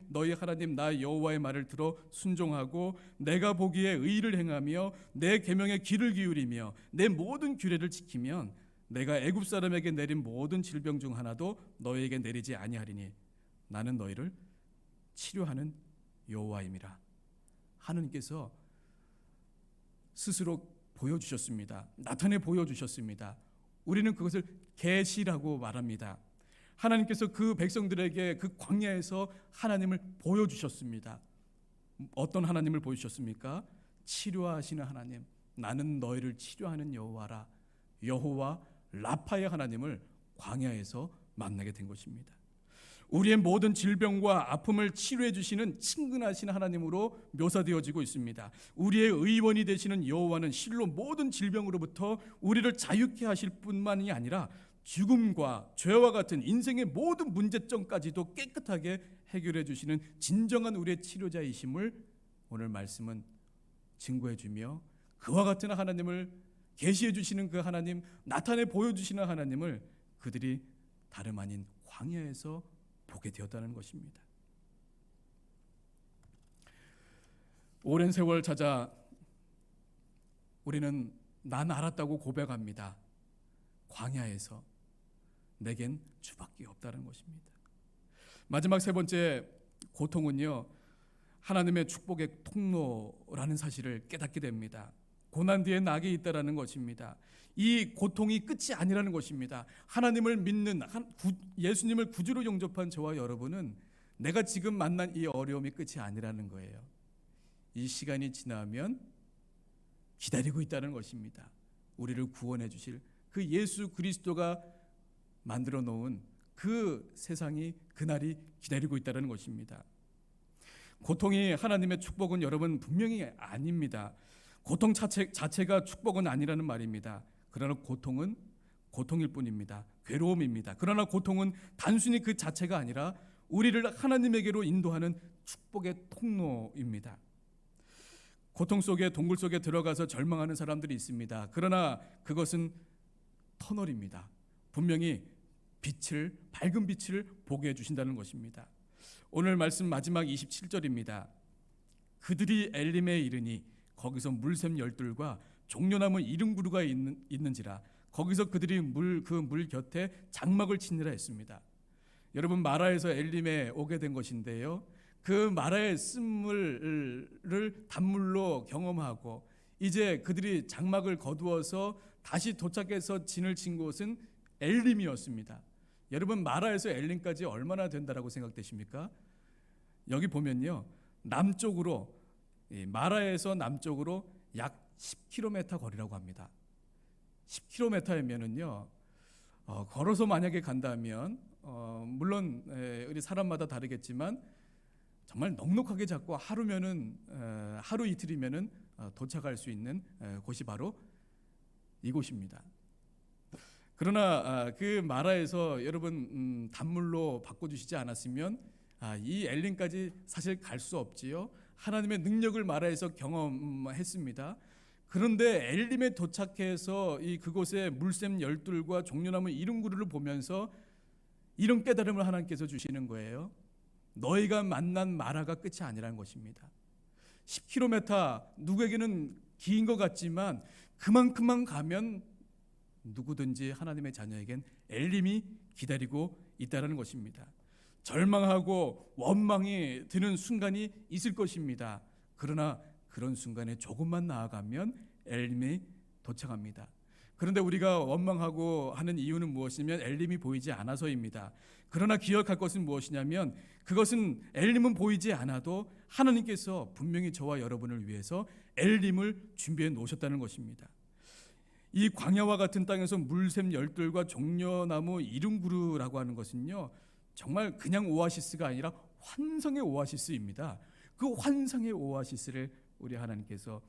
나 여호와의 말을 들어 순종하고 내가 보기에 의를 행하며 내 계명에 귀를 기울이며 내 모든 규례를 지키면 내가 애굽 사람에게 내린 모든 질병 중 하나도 너희에게 내리지 아니하리니 나는 너희를 치료하는 여호와임이라. 하나님께서 스스로 보여주셨습니다. 나타내 보여주셨습니다. 우리는 그것을 계시라고 말합니다. 하나님께서 그 백성들에게 그 광야에서 하나님을 보여주셨습니다. 어떤 하나님을 보여주셨습니까? 치료하시는 하나님, 나는 너희를 치료하는 여호와라. 여호와 라파의 하나님을 광야에서 만나게 된 것입니다. 우리의 모든 질병과 아픔을 치료해 주시는 친근하신 하나님으로 묘사되어지고 있습니다. 우리의 의원이 되시는 여호와는 실로 모든 질병으로부터 우리를 자유케 하실 뿐만이 아니라 죽음과 죄와 같은 인생의 모든 문제점까지도 깨끗하게 해결해 주시는 진정한 우리의 치료자이심을 오늘 말씀은 증거해 주며 그와 같은 하나님을 계시해 주시는 그 하나님, 나타내 보여주시는 하나님을 그들이 다름 아닌 광야에서 보게 되었다는 것입니다. 오랜 세월 찾아 우리는 난 알았다고 고백합니다. 광야에서 내겐 주밖에 없다는 것입니다. 마지막 세 번째 고통은요, 하나님의 축복의 통로라는 사실을 깨닫게 됩니다. 고난 뒤에 낙이 있다라는 것입니다. 이 고통이 끝이 아니라는 것입니다. 하나님을 믿는 예수님을 구주로 영접한 저와 여러분은 내가 지금 만난 이 어려움이 끝이 아니라는 거예요. 이 시간이 지나면 기다리고 있다는 것입니다. 우리를 구원해 주실 그 예수 그리스도가 만들어 놓은 그 세상이 그날이 기다리고 있다는 것입니다. 고통이 하나님의 축복은 여러분 분명히 아닙니다. 고통 자체가 축복은 아니라는 말입니다. 그러나 고통은 고통일 뿐입니다. 괴로움입니다. 그러나 고통은 단순히 그 자체가 아니라 우리를 하나님에게로 인도하는 축복의 통로입니다. 고통 속에 동굴 속에 들어가서 절망하는 사람들이 있습니다. 그러나 그것은 터널입니다. 분명히 밝은 빛을 보게 해주신다는 것입니다. 오늘 말씀 마지막 27절입니다. 그들이 엘림에 이르니 거기서 물샘 열둘과 종려나무 이른구루가 있는지라 거기서 그들이 그 물 곁에 장막을 치니라 했습니다. 여러분 마라에서 엘림에 오게 된 것인데요. 그 마라의 쓴물을 단물로 경험하고 이제 그들이 장막을 거두어서 다시 도착해서 진을 친 곳은 엘림이었습니다. 여러분 마라에서 엘림까지 얼마나 된다라고 생각되십니까? 여기 보면요. 남쪽으로 마라에서 남쪽으로 약 10km 거리라고 합니다. 10km면은요. 걸어서 만약에 간다면 물론 우리 사람마다 다르겠지만 정말 넉넉하게 잡고 하루 이틀이면은 도착할 수 있는 곳이 바로 이곳입니다. 그러나 그 마라에서 여러분 단물로 바꿔주시지 않았으면 이 엘림까지 사실 갈 수 없지요. 하나님의 능력을 마라에서 경험했습니다. 그런데 엘림에 도착해서 그곳에 물샘 열둘과 종려나무 이른구루를 보면서 이런 깨달음을 하나님께서 주시는 거예요. 너희가 만난 마라가 끝이 아니라는 것입니다. 10km 누구에게는 긴 것 같지만 그만큼만 가면 누구든지 하나님의 자녀에겐 엘림이 기다리고 있다는 것입니다. 절망하고 원망이 드는 순간이 있을 것입니다. 그러나 그런 순간에 조금만 나아가면 엘림이 도착합니다. 그런데 우리가 원망하고 하는 이유는 무엇이냐면 엘림이 보이지 않아서입니다. 그러나 기억할 것은 무엇이냐면 그것은 엘림은 보이지 않아도 하나님께서 분명히 저와 여러분을 위해서 엘림을 준비해 놓으셨다는 것입니다. 이 광야와 같은 땅에서 물샘 열들과 종려나무 이름구르라고 하는 것은요, 정말 그냥 오아시스가 아니라 환상의 오아시스입니다. 그 환상의 오아시스를 우리 하나님께서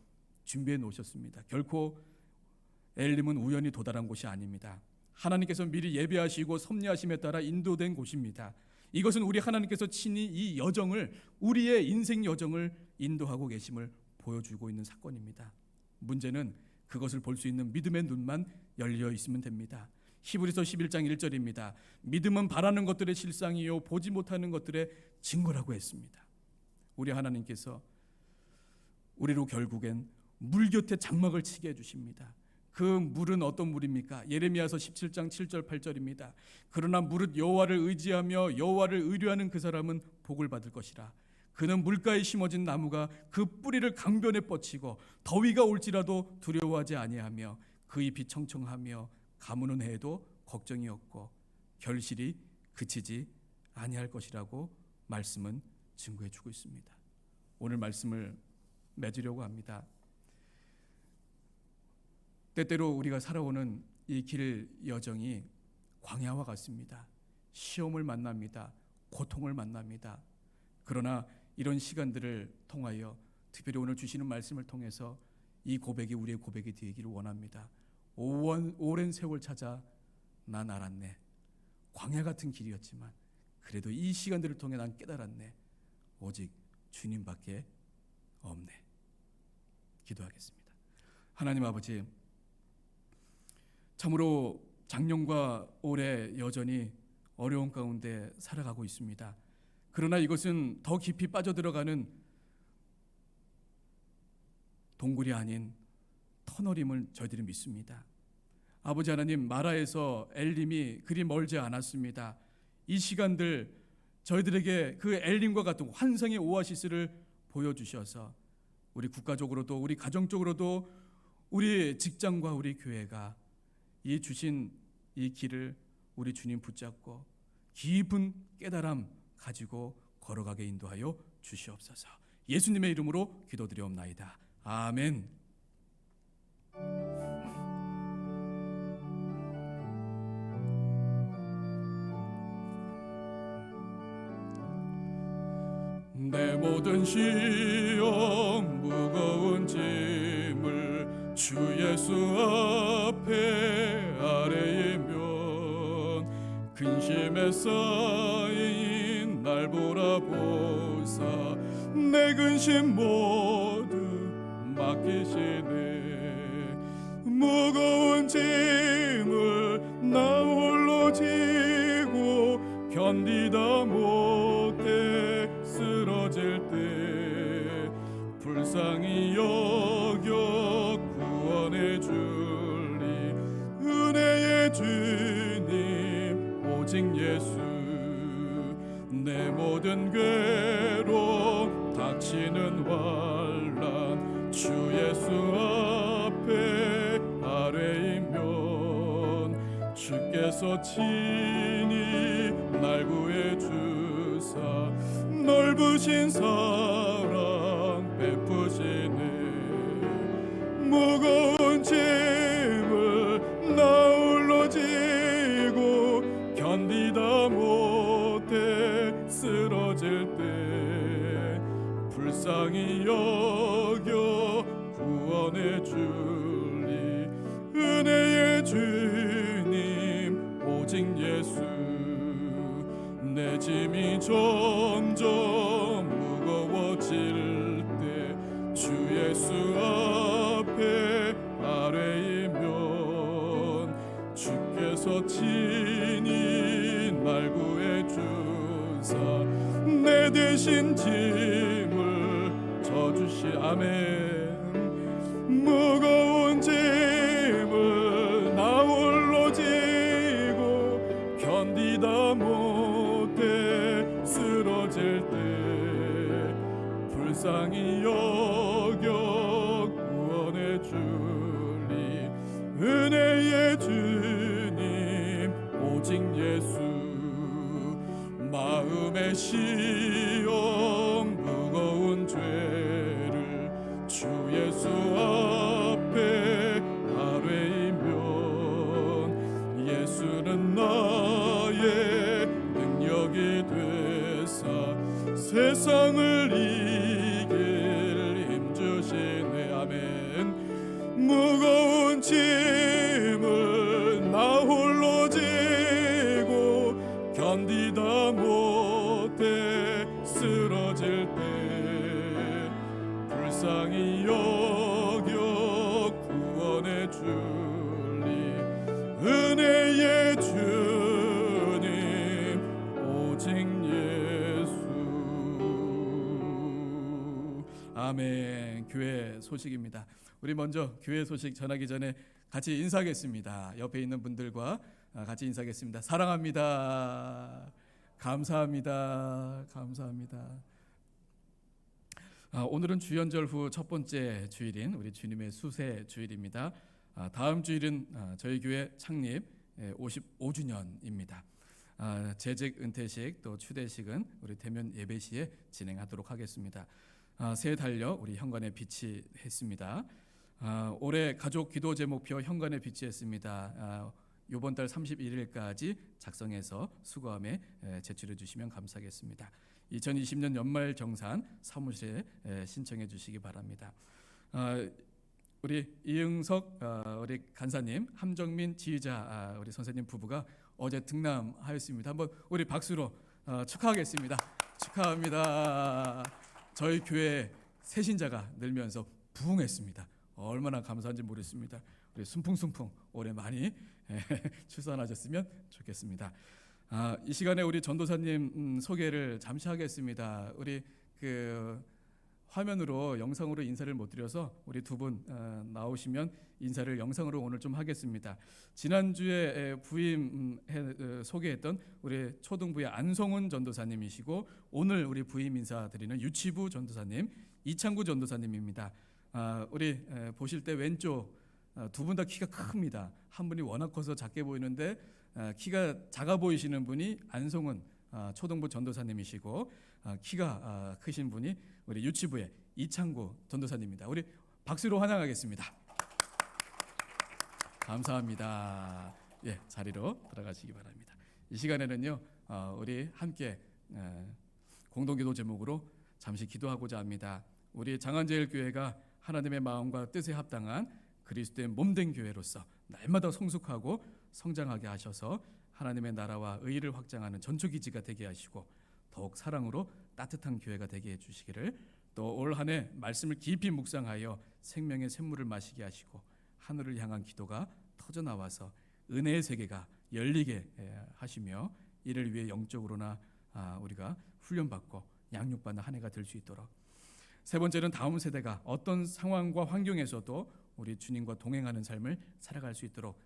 준비해 놓으셨습니다. 결코 엘림은 우연히 도달한 곳이 아닙니다. 하나님께서 미리 예배하시고 섭리하심에 따라 인도된 곳입니다. 이것은 우리 하나님께서 친히 이 여정을, 우리의 인생 여정을 인도하고 계심을 보여주고 있는 사건입니다. 문제는 그것을 볼 수 있는 믿음의 눈만 열려 있으면 됩니다. 히브리서 11장 1절입니다. 믿음은 바라는 것들의 실상이요 보지 못하는 것들의 증거라고 했습니다. 우리 하나님께서 우리로 결국엔 물 곁에 장막을 치게 해주십니다. 그 물은 어떤 물입니까? 예레미야서 17장 7절 8절입니다. 그러나 무릇 여호와를 의지하며 여호와를 의뢰하는 그 사람은 복을 받을 것이라. 그는 물가에 심어진 나무가 그 뿌리를 강변에 뻗치고 더위가 올지라도 두려워하지 아니하며 그 잎이 청청하며 가무는 해에도 걱정이 없고 결실이 그치지 아니할 것이라고 말씀은 증거해 주고 있습니다. 오늘 말씀을 맺으려고 합니다. 때때로 우리가 살아오는 이 길 여정이 광야와 같습니다. 시험을 만납니다. 고통을 만납니다. 그러나 이런 시간들을 통하여 특별히 오늘 주시는 말씀을 통해서 이 고백이 우리의 고백이 되기를 원합니다. 오랜 세월 찾아 난 알았네. 광야 같은 길이었지만 그래도 이 시간들을 통해 난 깨달았네. 오직 주님밖에 없네. 기도하겠습니다. 하나님 아버지, 참으로 작년과 올해 여전히 어려운 가운데 살아가고 있습니다. 그러나 이것은 더 깊이 빠져들어가는 동굴이 아닌 터널임을 저희들이 믿습니다. 아버지 하나님, 마라에서 엘림이 그리 멀지 않았습니다. 이 시간들 저희들에게 그 엘림과 같은 환상의 오아시스를 보여주셔서 우리 국가적으로도 우리 가정적으로도 우리 직장과 우리 교회가 이 주신 이 길을 우리 주님 붙잡고 깊은 깨달음 가지고 걸어가게 인도하여 주시옵소서. 예수님의 이름으로 기도드리옵나이다. 아멘. 내 모든 시험 무거운 짐을 주 예수 앞에 아뢰이면 근심에 쌓인 날 보라보사 내 근심 모두 맡기시네. 무거운 짐을 나 홀로 지고 견디다 못해 쓰러질 때 불쌍히 여겨 구원해 주리 은혜의 주님 오직 예수. 내 모든 괴로움 닥치는 환난 주 예수 앞에 아뢰이면 주께서 친히 날 구해 주사 넓으신 사랑 베푸시네. 무거운 짐을 나 홀로 지고 견디다 못해 쓰러질 때 불쌍히 여겨 구원해 주리 은혜의 주님 오직 예수. 내 짐이 점점 무거워질 때 주 예수 앞에 아뢰이면 주께서 친히 날 구해 주사 내 대신 짐을 져주시. 아멘. 무거운 짐을 나 홀로 지고 견디다 못해 쓰러질 때 불쌍히 여겨 은혜의 주님 오직 예수 마음의 시험 무거운 죄를 주 예수 앞에 아뢰이면 예수는 나의 능력이 되사 세상을 이길 힘주시네. 아멘. 무거운 짐을 나 홀로 지고 견디다 못해 쓰러질 때 불쌍히 여겨 구원해 주리 은혜의 주님 오직 예수. 아멘. 교회 소식입니다. 우리 먼저 교회 소식 전하기 전에 같이 인사하겠습니다. 옆에 있는 분들과 같이 인사하겠습니다. 사랑합니다. 감사합니다. 감사합니다. 오늘은 주연절 후 첫 번째 주일인 우리 주님의 수세 주일입니다. 다음 주일은 저희 교회 창립 55주년입니다. 재직 은퇴식 또 추대식은 우리 대면 예배 시에 진행하도록 하겠습니다. 새해 달려 우리 현관에 비치했습니다. 올해 가족 기도 제목표 현관에 비치했습니다. 이번 달 31일까지 작성해서 수거함에 제출해 주시면 감사하겠습니다. 2020년 연말 정산 사무실에 신청해 주시기 바랍니다. 우리 이응석 우리 간사님, 함정민 지휘자 우리 선생님 부부가 어제 등남하였습니다. 한번 우리 박수로 축하하겠습니다. 축하합니다. 저희 교회 새신자가 늘면서 부흥했습니다. 얼마나 감사한지 모르겠습니다. 우리 순풍순풍 올해 많이 출산하셨으면 좋겠습니다. 이 시간에 우리 전도사님 소개를 잠시 하겠습니다. 우리 화면으로 영상으로 인사를 못 드려서 우리 두 분 나오시면 인사를 영상으로 오늘 좀 하겠습니다. 지난주에 부임 소개했던 우리 초등부의 안성훈 전도사님이시고 오늘 우리 부임 인사드리는 유치부 전도사님 이창구 전도사님입니다. 우리 보실 때 왼쪽 두 분 다 키가 큽니다. 한 분이 워낙 커서 작게 보이는데 키가 작아 보이시는 분이 안성훈 초등부 전도사님이시고 키가 크신 분이 우리 유치부의 이창구 전도사님입니다. 우리 박수로 환영하겠습니다. 감사합니다. 예, 자리로 들어가시기 바랍니다. 이 시간에는요 우리 함께 공동기도 제목으로 잠시 기도하고자 합니다. 우리 장안제일교회가 하나님의 마음과 뜻에 합당한 그리스도의 몸된 교회로서 날마다 성숙하고 성장하게 하셔서 하나님의 나라와 의를 확장하는 전초기지가 되게 하시고 더욱 사랑으로 따뜻한 교회가 되게 해주시기를, 또 올 한 해 말씀을 깊이 묵상하여 생명의 샘물을 마시게 하시고 하늘을 향한 기도가 터져나와서 은혜의 세계가 열리게 하시며 이를 위해 영적으로나 우리가 훈련받고 양육받는 한 해가 될 수 있도록, 세 번째는 다음 세대가 어떤 상황과 환경에서도 우리 주님과 동행하는 삶을 살아갈 수 있도록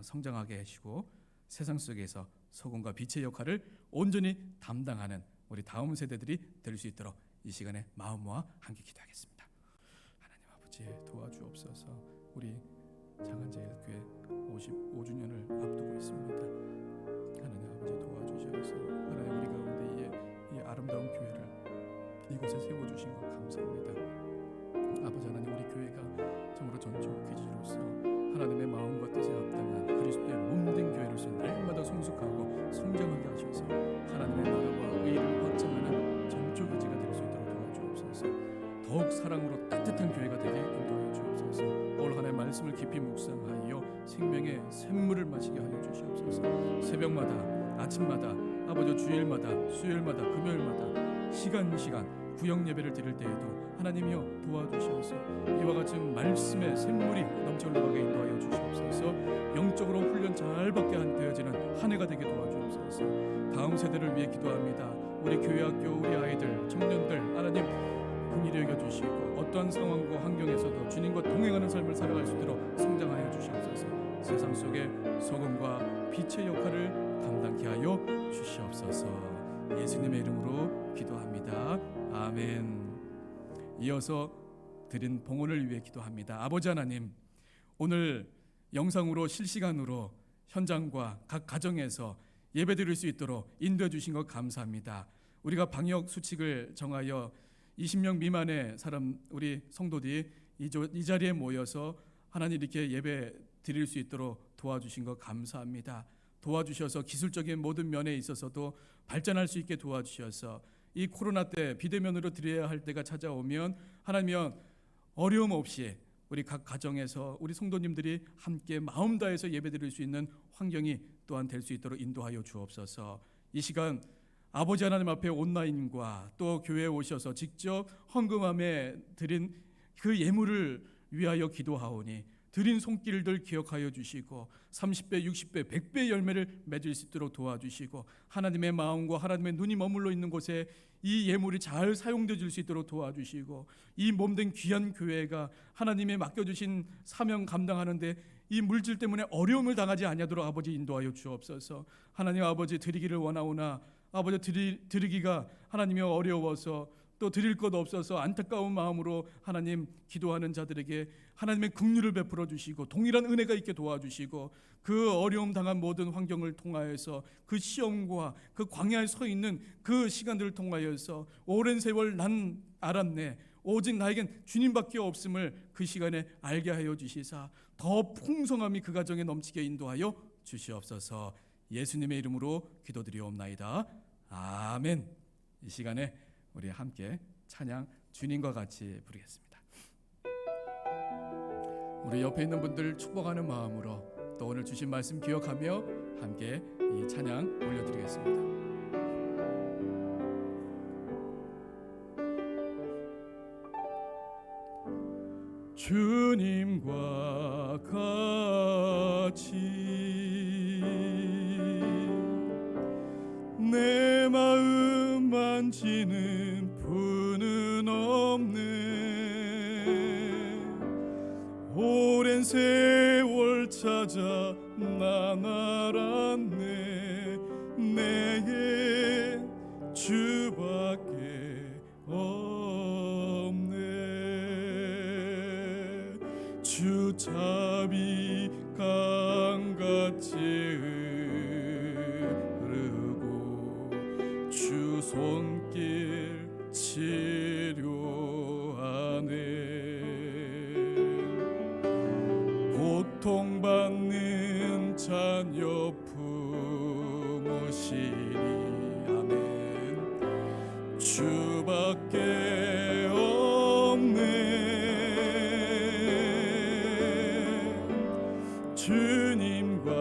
성장하게 하시고 세상 속에서 소금과 빛의 역할을 온전히 담당하는 우리 다음 세대들이 될 수 있도록 이 시간에 마음 모아 함께 기도하겠습니다. 하나님 아버지 도와주옵소서. 우리 장안제일교회 55주년을 앞두고 있습니다. 하나님 아버지 도와주셔서 하나님 우리 가운데 이 아름다운 교회를 이곳에 세워주신 것 감사합니다. 아버지 하나님 우리 교회가 정말로 전적 기지로서 하나님의 마음과 뜻에 합당한 그리스도의 몸된 교회로서 날마다 성숙하고 성장하게 하셔서 하나님의 나라와 의를 확장하는 전적 기지가 될 수 있도록 도와주옵소서. 더욱 사랑으로 따뜻한 교회가 되게 인도하여 주옵소서. 올 한 해 말씀을 깊이 묵상하여 생명의 샘물을 마시게 하여 주시옵소서. 새벽마다 아침마다 아버지 주일마다 수요일마다 금요일마다 시간 구역 예배를 드릴 때에도 하나님이여 도와주시옵소서. 이와 같이 말씀의 샘물이 넘쳐 흘러가게 인도하여 주시옵소서. 영적으로 훈련 잘 받게 되어지는 한 해가 되게 도와주옵소서. 다음 세대를 위해 기도합니다. 우리 교회 학교 우리 아이들 청년들 하나님 긍휼히 여겨주시고 어떠한 상황과 환경에서도 주님과 동행하는 삶을 살아갈 수 있도록 성장하여 주시옵소서. 세상 속에 소금과 빛의 역할을 감당케 하여 주시옵소서. 예수님의 이름으로 기도합니다. 아멘. 이어서 드린 봉헌을 위해 기도합니다. 아버지 하나님, 오늘 영상으로 실시간으로 현장과 각 가정에서 예배드릴 수 있도록 인도해 주신 것 감사합니다. 우리가 방역 수칙을 정하여 20명 미만의 사람 우리 성도들이 이 자리에 모여서 하나님 이렇게 예배 드릴 수 있도록 도와주신 것 감사합니다. 도와주셔서 기술적인 모든 면에 있어서도 발전할 수 있게 도와주셔서 이 코로나 때 비대면으로 드려야 할 때가 찾아오면 하나님 어려움 없이 우리 각 가정에서 우리 성도님들이 함께 마음 다해서 예배드릴 수 있는 환경이 또한 될 수 있도록 인도하여 주옵소서. 이 시간 아버지 하나님 앞에 온라인과 또 교회에 오셔서 직접 헌금함에 드린 그 예물을 위하여 기도하오니 드린 손길들 기억하여 주시고 30배, 60배, 100배 열매를 맺을 수 있도록 도와주시고 하나님의 마음과 하나님의 눈이 머물러 있는 곳에 이 예물이 잘 사용되어질 수 있도록 도와주시고 이 몸된 귀한 교회가 하나님의 맡겨주신 사명 감당하는데 이 물질 때문에 어려움을 당하지 아니하도록 아버지 인도하여 주옵소서. 하나님 아버지 드리기를 원하오나 아버지 드리기가 하나님이 어려워서 또 드릴 것 없어서 안타까운 마음으로 하나님 기도하는 자들에게 하나님의 긍휼을 베풀어 주시고 동일한 은혜가 있게 도와주시고 그 어려움 당한 모든 환경을 통하여서 그 시험과 그 광야에 서 있는 그 시간들을 통하여서 오랜 세월 난 알았네 오직 나에겐 주님밖에 없음을 그 시간에 알게 하여 주시사 더 풍성함이 그 가정에 넘치게 인도하여 주시옵소서. 예수님의 이름으로 기도드리옵나이다. 아멘. 이 시간에 우리 함께 찬양 주님과 같이 부르겠습니다. 우리 옆에 있는 분들 축복하는 마음으로 또 오늘 주신 말씀 기억하며 함께 이 찬양 올려드리겠습니다. 주님과 같이 내 마음 만지는 분은 없네. 오랜 세월 찾아 난 알았네. 내게 주밖에 없네. 주 자비 강같이 흐르고 주 손길 치료하네. 고통받는 자녀 품으시니 아멘. 주밖에 없네. 주님과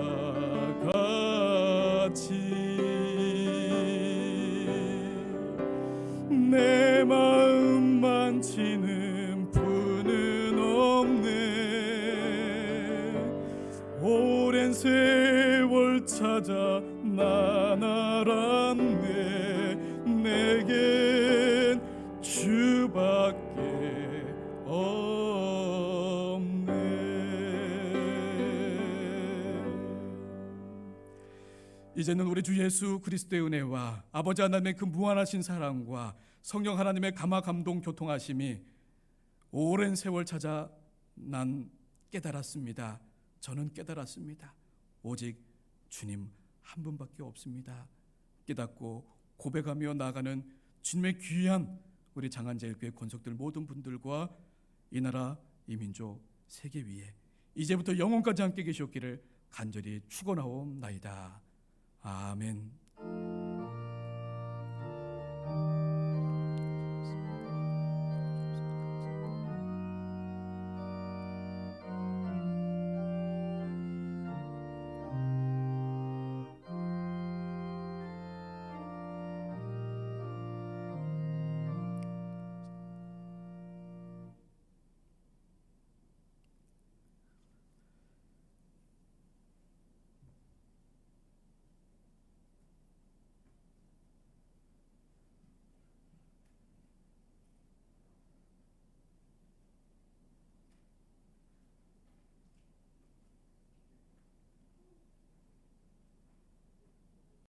같이 내 마음 만지는 분은 없네. 오랜 세월 찾아 난 알았네. 내겐 주밖에 없네. 이제는 우리 주 예수 그리스도의 은혜와 아버지 하나님의 그 무한하신 사랑과 성령 하나님의 감화 감동 교통하심이 오랜 세월 찾아 난 깨달았습니다. 저는 깨달았습니다. 오직 주님 한 분밖에 없습니다. 깨닫고 고백하며 나아가는 주님의 귀한 우리 장안제일교회 권속들 모든 분들과 이 나라 이 민족 세계 위에 이제부터 영원까지 함께 계시옵기를 간절히 축원하옵나이다. 아멘.